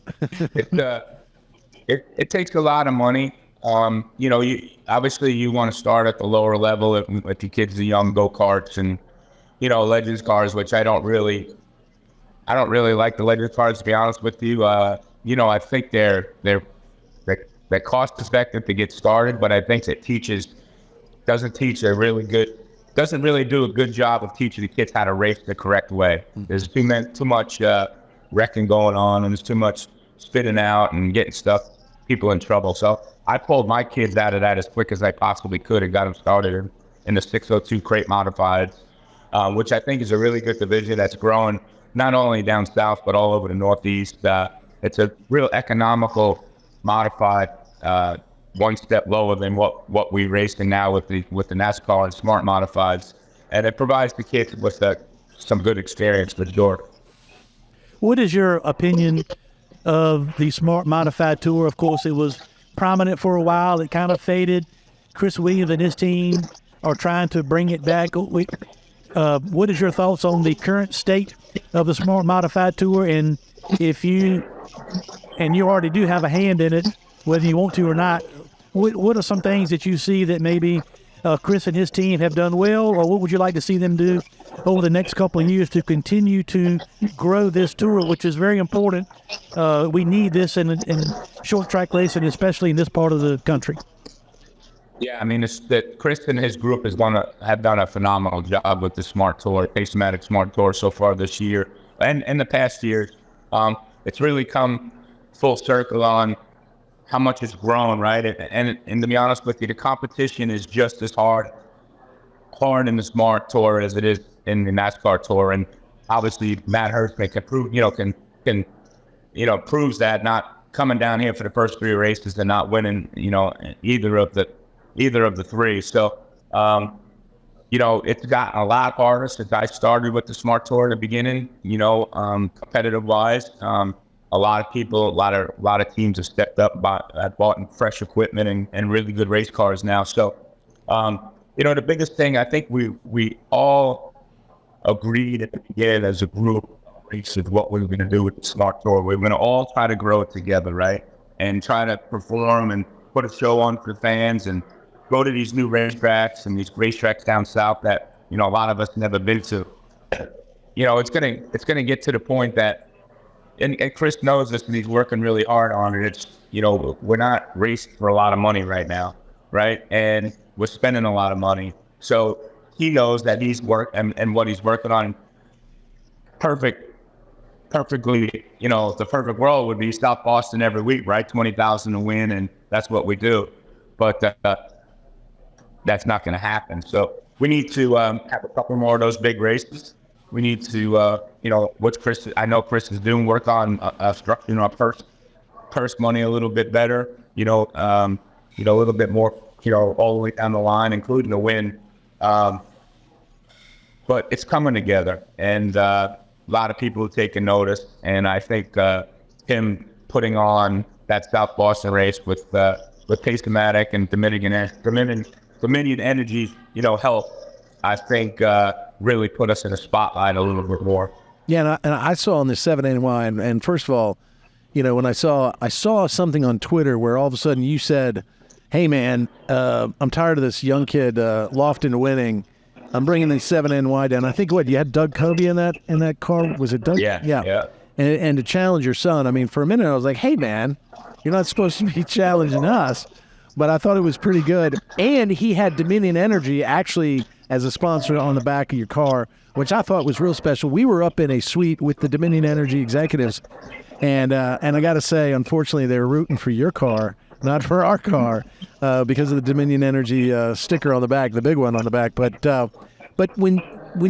It takes a lot of money. Obviously you want to start at the lower level if your kids are young, go-karts and, Legends cars, which I don't really like the Legends cars, to be honest with you. I think they're cost effective to get started, but I think it doesn't really do a good job of teaching the kids how to race the correct way. There's too much wrecking going on, and there's too much spitting out and getting people in trouble. So I pulled my kids out of that as quick as I possibly could and got them started in the 602 crate modifieds, which I think is a really good division that's growing not only down south but all over the Northeast. It's a real economical modified, one step lower than what we racing now with the NASCAR and smart modifieds, and it provides the kids with some good experience for sure. What is your opinion of the smart modified tour? Of course, it was prominent for a while. It kind of faded. Chris Williams and his team are trying to bring it back. What is your thoughts on the current state of the smart modified tour? And if you already do have a hand in it, whether you want to or not, what are some things that you see that maybe Chris and his team have done well, or what would you like to see them do over the next couple of years to continue to grow this tour, which is very important. We need this in short track racing, especially in this part of the country. Yeah, I mean, it's that Chris and his group have done a phenomenal job with the Smart Tour, Pace-O-Matic Smart Tour so far this year and in the past years. It's really come full circle on how much it's grown, right? And to be honest with you, the competition is just as hard in the Smart Tour as it is in the NASCAR Tour. And obviously, Matt Hershman proves that, not coming down here for the first 3 races and not winning, either of the 3. So, it's gotten a lot harder since I started with the Smart Tour in the beginning, competitive wise. A lot of people, a lot of teams have stepped up, have bought fresh equipment and really good race cars now. So, the biggest thing, I think we all agreed at the beginning as a group of what we were going to do with the Smart Tour. We were going to all try to grow it together, right? And try to perform and put a show on for the fans and go to these new racetracks and these racetracks down south that, a lot of us never been to. It's gonna get to the point that, and Chris knows this and he's working really hard on it. It's, we're not racing for a lot of money right now, right? And we're spending a lot of money. So he knows that he's and what he's working on perfectly, the perfect world would be South Boston every week, right? 20,000 to win, and that's what we do. But that's not going to happen. So we need to have a couple more of those big races. We need to, what I know Chris is doing, work on structuring our purse money a little bit better. A little bit more, all the way down the line, including the win. But it's coming together, and a lot of people have taken notice. And I think him putting on that South Boston race with Pace-O-Matic and Dominion Energy, help, I think, really put us in a spotlight a little bit more. Yeah, and I saw on the 7NY, and first of all, when I saw something on Twitter where all of a sudden you said, "Hey man, I'm tired of this young kid lofting winning. I'm bringing the 7NY down." I think you had Doug Covey in that car. Was it Doug? Yeah. And to challenge your son. I mean, for a minute I was like, "Hey man, you're not supposed to be challenging us." But I thought it was pretty good. And he had Dominion Energy actually as a sponsor on the back of your car, which I thought was real special. We were up in a suite with the Dominion Energy executives, and I got to say, unfortunately, they were rooting for your car, not for our car, because of the Dominion Energy sticker on the back, the big one on the back. But when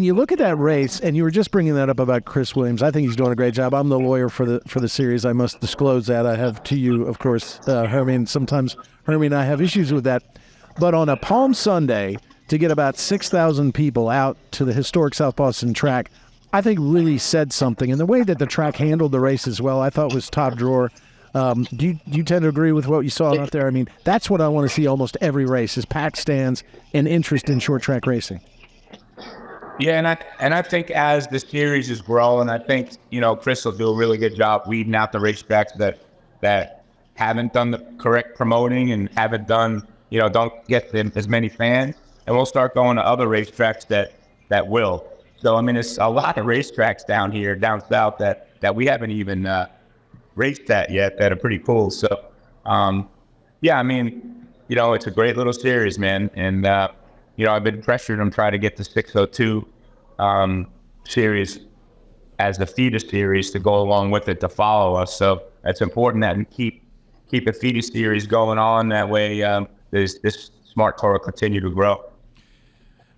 you look at that race, and you were just bringing that up about Chris Williams, I think he's doing a great job. I'm the lawyer for the series. I must disclose that. I have to you, of course, Hermie, and sometimes Hermie and I have issues with that. But on a Palm Sunday, to get about 6,000 people out to the historic South Boston track, I think really said something. And the way that the track handled the race as well, I thought was top drawer. Do you tend to agree with what you saw out there? I mean, that's what I want to see almost every race is packed stands and interest in short track racing. Yeah, and I think as the series is growing, I think, Chris will do a really good job weeding out the racetracks that haven't done the correct promoting and haven't done, don't get them as many fans. And we'll start going to other racetracks that will. So, I mean, it's a lot of racetracks down south that we haven't even raced at yet that are pretty cool. So, yeah, I mean, it's a great little series, man. And, I've been pressuring them to try to get the 602 series as the feeder series to go along with it to follow us. So it's important that we keep a feeder series going on. That way, this Smart Tour will continue to grow.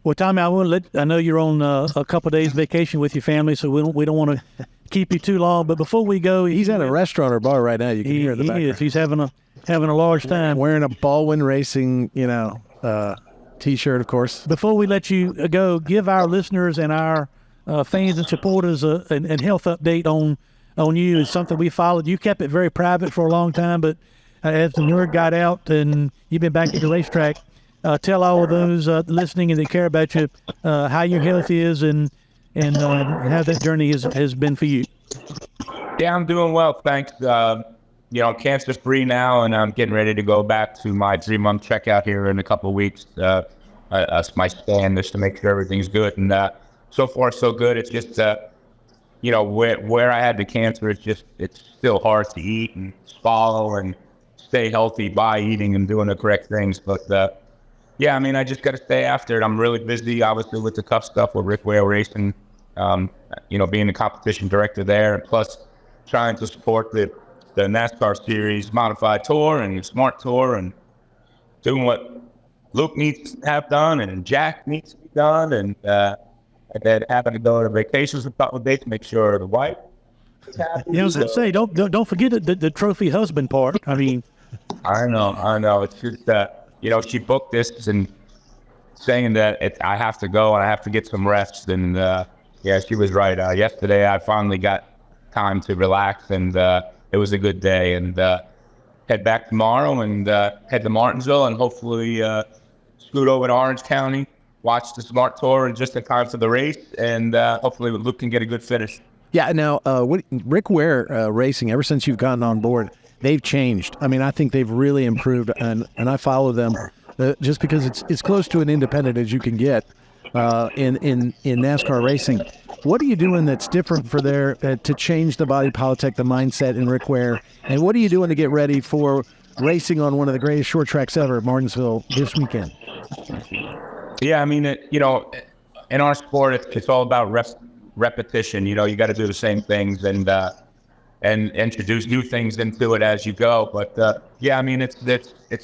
Well, Tommy, I know you're on a couple of days vacation with your family, so we don't want to keep you too long. But before we go, he's at a restaurant or bar right now. You can hear in the background. He is. He's having a large time. Wearing a Baldwin Racing, T-shirt, of course. Before we let you go, give our listeners and our fans and supporters an health update on you. It's something we followed. You kept it very private for a long time, but as the word got out and you've been back at the racetrack, tell all of those listening and that care about you how your health is and how that journey has been for you. Yeah, I'm doing well, thanks. I'm cancer-free now, and I'm getting ready to go back to my 3-month checkout here in a couple of weeks. My scan just to make sure everything's good. And so far so good. It's just you know, where I had the cancer, it's still hard to eat and swallow and stay healthy by eating and doing the correct things. But yeah, I mean, I just got to stay after it. I'm really busy, obviously, with the Cup stuff with Rickware Racing, you know, being the competition director there, and plus trying to support the NASCAR Series Modified Tour and the Smart Tour, and doing what Luke needs to have done and Jack needs to be done, and then having to go to vacations a couple of days to make sure the wife is happy. You know, I was going to say, don't forget the trophy husband part. I mean, I know. It's just you know, she booked this and saying that I have to go and I have to get some rest. And yeah, she was right. Yesterday, I finally got time to relax, and it was a good day. And head back tomorrow and head to Martinsville and hopefully scoot over to Orange County, watch the Smart Tour in just in time for the race, and hopefully Luke can get a good finish. Yeah, now, Rick Ware Racing, ever since you've gotten on board, they've changed. I mean, I think they've really improved, and I follow them just because it's close to an independent as you can get in NASCAR racing. What are you doing that's different for to change the body politic, the mindset in Rick Ware, and what are you doing to get ready for racing on one of the greatest short tracks ever, Martinsville, this weekend? Yeah, I mean, you know, in our sport, it's all about repetition. You know, you got to do the same things and introduce new things into it as you go. But yeah, I mean, it's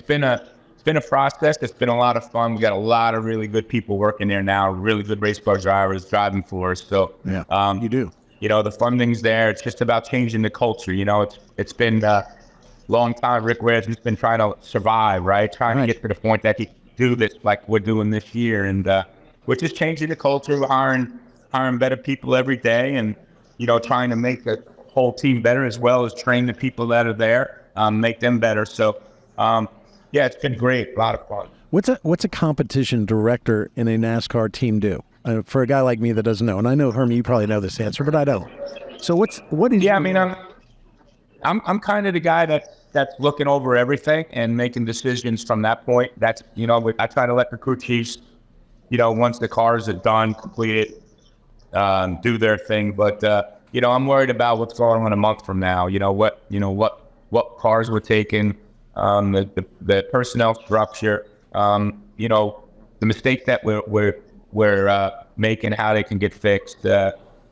been a process. It's been a lot of fun. We got a lot of really good people working there now. Really good race car drivers driving for us. So yeah, you do. You know, the funding's there. It's just about changing the culture. You know, it's been a long time. Rick Ware's just been trying to survive, right? Trying to get to the point that he can do this like we're doing this year, and we're just changing the culture. We're hiring better people every day, and you know, trying to make the whole team better as well as train the people that are there, make them better. So yeah, it's been great, a lot of fun. What's a competition director in a NASCAR team do? For a guy like me that doesn't know, and I know, Hermie, you probably know this answer, but I don't. So what is? Yeah, I mean, I'm kind of the guy that's looking over everything and making decisions from that point. That's, you know, I try to let the crew chiefs, you know, once the cars are done, completed, do their thing. But you know, I'm worried about what's going on a month from now. You know what cars we're taking, the personnel structure, you know, the mistakes that we're making, how they can get fixed.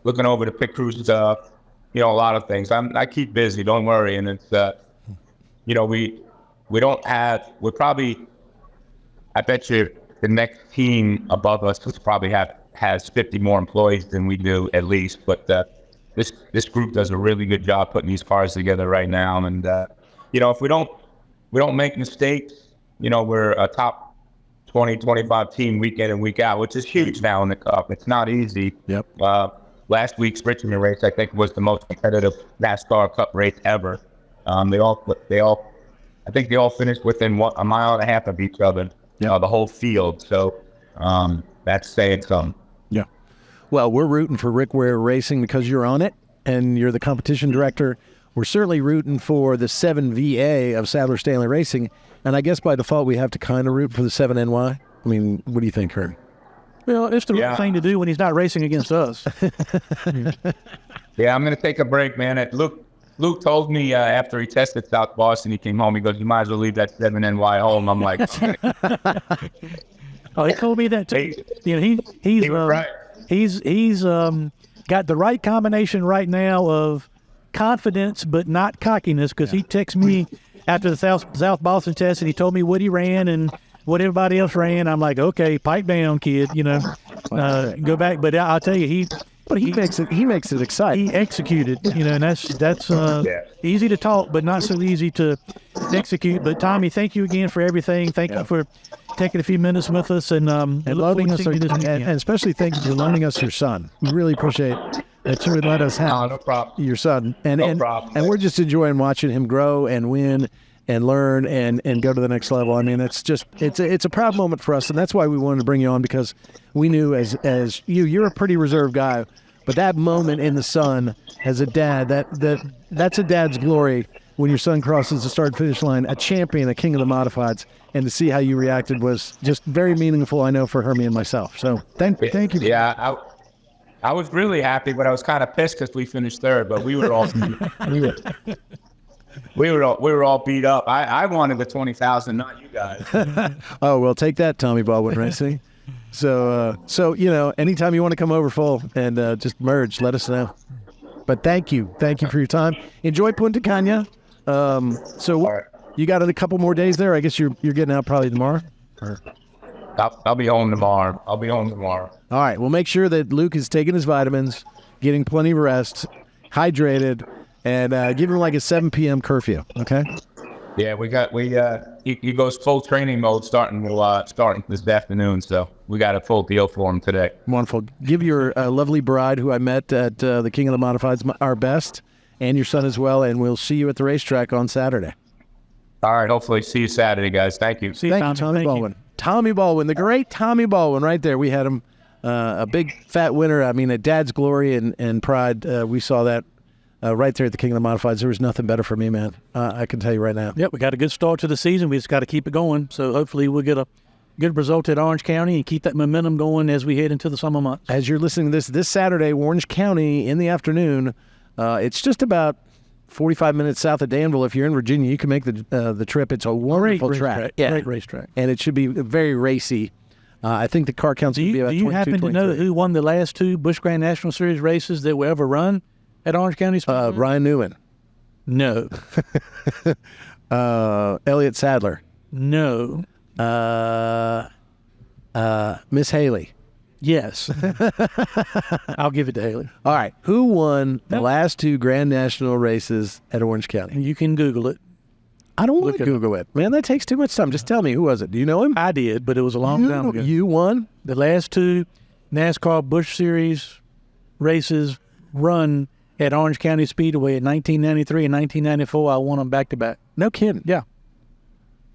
Looking over the pit crew stuff, you know, a lot of things. I keep busy, don't worry. And it's you know, we're probably, I bet you the next team above us has 50 more employees than we do at least. But this group does a really good job putting these cars together right now. And you know, if we don't make mistakes, you know, we're a top 20, 25 team week in and week out, which is huge now in the Cup. It's not easy. Yep. Last week's Richmond race, I think, was the most competitive NASCAR Cup race ever. I think they all finished within a mile and a half of each other, the whole field. So that's saying something. Yeah. Well, we're rooting for Rick Ware Racing because you're on it and you're the competition director. We're certainly rooting for the 7VA of Sadler Stanley Racing. And I guess by default, we have to kind of root for the 7NY. I mean, what do you think, Herb? Well, it's the right thing to do when he's not racing against us. Yeah, I'm going to take a break, man. Luke told me after he tested South Boston, he came home, he goes, you might as well leave that 7NY home. I'm like, oh, he told me that too. You know, he's right. He's got the right combination right now of confidence but not cockiness, because he texted me after the South Boston test and he told me what he ran and what everybody else ran. I'm like, okay, pipe down, kid. You know, go back. But I'll tell you, he makes it exciting. He executed, you know, and that's easy to talk, but not so easy to execute. But Tommy, thank you again for everything. Thank you for taking a few minutes with us and loaning us, and especially thank you for loaning us your son. We really appreciate that you would let us have your son. And we're just enjoying watching him grow and win and learn and go to the next level. I mean, it's a proud moment for us, and that's why we wanted to bring you on, because we knew as you're a pretty reserved guy, but that moment in the sun as a dad, that's a dad's glory when your son crosses the start finish line, a champion, a king of the modifieds, and to see how you reacted was just very meaningful, I know, for Hermie and myself. So thank you. Yeah, I was really happy, but I was kind of pissed because we finished third. But we were all we were all beat up. I wanted the 20,000, not you guys. Oh, well, take that, Tommy Baldwin Racing. So anytime you want to come over full and just merge, let us know. But thank you for your time. Enjoy Punta Cana. Right. You got a couple more days there. I guess you're getting out probably tomorrow. I'll be home tomorrow. All right. Well, make sure that Luke is taking his vitamins, getting plenty of rest, hydrated, and give him like a 7 p.m. curfew. Okay. Yeah, he goes full training mode starting this afternoon. So we got a full deal for him today. Wonderful. Give your lovely bride, who I met at the King of the Modifieds, our best, and your son as well. And we'll see you at the racetrack on Saturday. All right. Hopefully, see you Saturday, guys. Thank you. Thank you, Tommy Baldwin. Tommy Baldwin, the great Tommy Baldwin, right there. We had him, a big fat winner. I mean, a dad's glory and pride. We saw that right there at the King of the Modifieds. There was nothing better for me, man. I can tell you right now. Yep, we got a good start to the season. We just got to keep it going. So hopefully we'll get a good result at Orange County and keep that momentum going as we head into the summer months. As you're listening to this Saturday, Orange County in the afternoon. It's just about 45 minutes south of Danville. If you're in Virginia, you can make the trip. It's a wonderful track. Yeah. Great racetrack. And it should be very racy. I think the car counts will be about 22, Do you happen to know who won the last 2 Busch Grand National Series races that were ever run at Orange County Speedway? Ryan Newman. No. Elliott Sadler. No. Miss Haley. Yes. I'll give it to Haley. All right. Who won the last 2 Grand National races at Orange County? You can Google it. I don't want to Google it. Man, that takes too much time. Just tell me, who was it? Do you know him? I did, but it was a long time ago. You won? The last 2 NASCAR Busch Series races run at Orange County Speedway in 1993 and 1994. I won them back-to-back. No kidding. Yeah.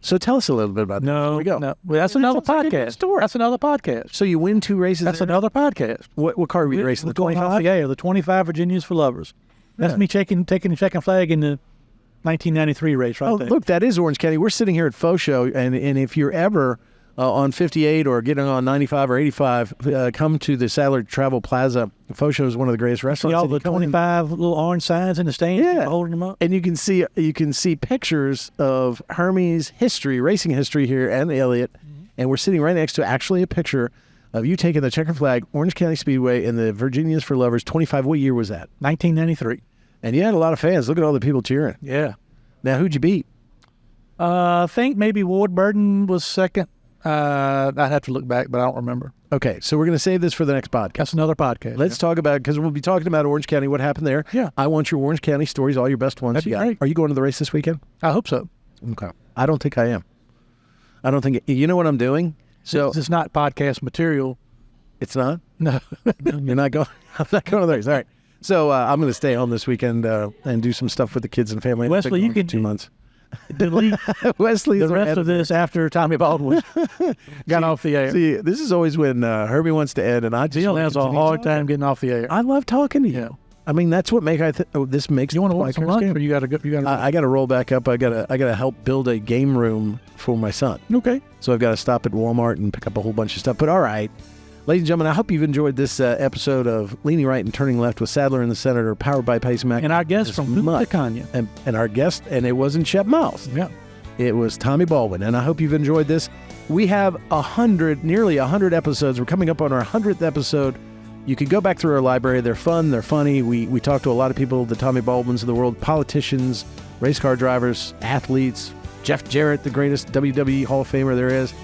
So tell us a little bit about that. No, Here we go. no. Well, that's another podcast. That's another podcast. So you win 2 races? That's another podcast. What car were you racing? The 25? Yeah, the 25 Virginians for Lovers. That's me taking the second flag in the 1993 race right there. Look, that is Orange County. We're sitting here at Faux Show, and if you're ever on 58 or getting on 95 or 85, come to the Sadler Travel Plaza. Faux Show is one of the greatest restaurants. See all the 25 little orange signs in the stands? Yeah. Holding them up. And you can see pictures of Hermie's history, racing history here, and Elliott. Mm-hmm. And we're sitting right next to actually a picture of you taking the checker flag, Orange County Speedway, and the Virginians for Lovers. 25. What year was that? 1993. And you had a lot of fans. Look at all the people cheering. Yeah. Now, who'd you beat? I think maybe Ward Burton was second. I'd have to look back, but I don't remember. Okay, so we're going to save this for the next podcast. That's another podcast. Let's talk about, because we'll be talking about Orange County, what happened there. Yeah. I want your Orange County stories, all your best ones. That'd be great. Are you going to the race this weekend? I hope so. Okay. I don't think I am. I don't think, you know what I'm doing? So it's not podcast material. It's not? No. You're not going? I'm not going to the race. All right. So I'm going to stay home this weekend and do some stuff with the kids and family. Wesley, you can 2 months. delete Wesley, the rest of this after Tommy Baldwin got off the air. See, this is always when Herbie wants to end, and I just Bill has a hard time getting off the air. I love talking to you. Yeah. I mean, that's what this makes. You want to my watch some first lunch, game. or you got to go? You got to. I got to roll back up. I got to help build a game room for my son. Okay. So I've got to stop at Walmart and pick up a whole bunch of stuff. But all right, ladies and gentlemen, I hope you've enjoyed this episode of Leaning Right and Turning Left with Sadler and the Senator, powered by Pace Mac. And our guest from Punta Cana. And our guest, and it wasn't Shep Miles. Yeah. It was Tommy Baldwin, and I hope you've enjoyed this. We have nearly 100 episodes. We're coming up on our 100th episode. You can go back through our library. They're fun. They're funny. We talk to a lot of people, the Tommy Baldwins of the world, politicians, race car drivers, athletes, Jeff Jarrett, the greatest WWE Hall of Famer there is.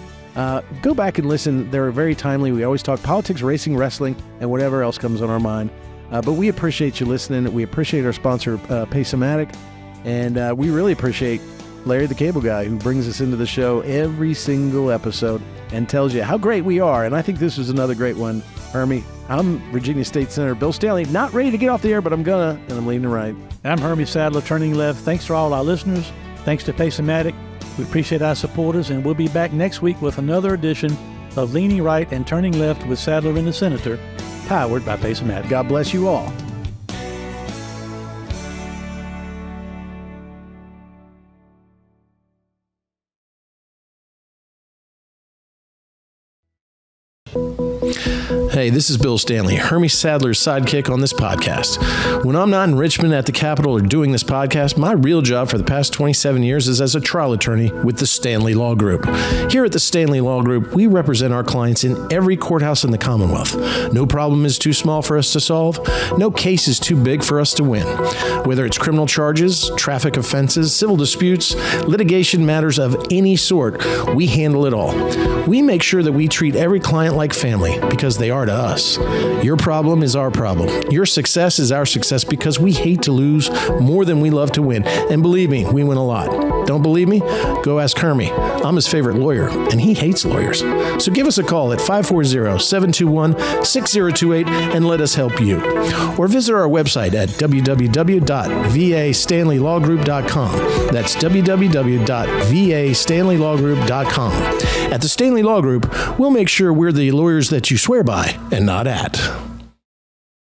Go back and listen. They're very timely. We always talk politics, racing, wrestling, and whatever else comes on our mind. But we appreciate you listening. We appreciate our sponsor, Pace-O-Matic, and we really appreciate Larry the Cable Guy, who brings us into the show every single episode and tells you how great we are. And I think this was another great one. Hermie, I'm Virginia State Senator Bill Stanley, not ready to get off the air, but I'm gonna, and I'm leaning right. I'm Hermie Sadler, turning left. Thanks to all our listeners. Thanks to Pace-O-Matic. We appreciate our supporters, and we'll be back next week with another edition of Leaning Right and Turning Left with Sadler and the Senator, powered by Pace-O-Matic. God bless you all. Hey, Hey, this is Bill Stanley, Hermie Sadler's sidekick on this podcast. When I'm not in Richmond at the Capitol or doing this podcast, my real job for the past 27 years is as a trial attorney with the Stanley Law Group. Here at the Stanley Law Group, we represent our clients in every courthouse in the Commonwealth. No problem is too small for us to solve. No case is too big for us to win. Whether it's criminal charges, traffic offenses, civil disputes, litigation matters of any sort, we handle it all. We make sure that we treat every client like family because they are to us. Your problem is our problem. Your success is our success because we hate to lose more than we love to win. And believe me, we win a lot. Don't believe me? Go ask Hermie. I'm his favorite lawyer, and he hates lawyers. So give us a call at 540-721-6028 and let us help you. Or visit our website at www.vastanleylawgroup.com. That's www.vastanleylawgroup.com. At the Stanley Law Group, we'll make sure we're the lawyers that you swear by and not at.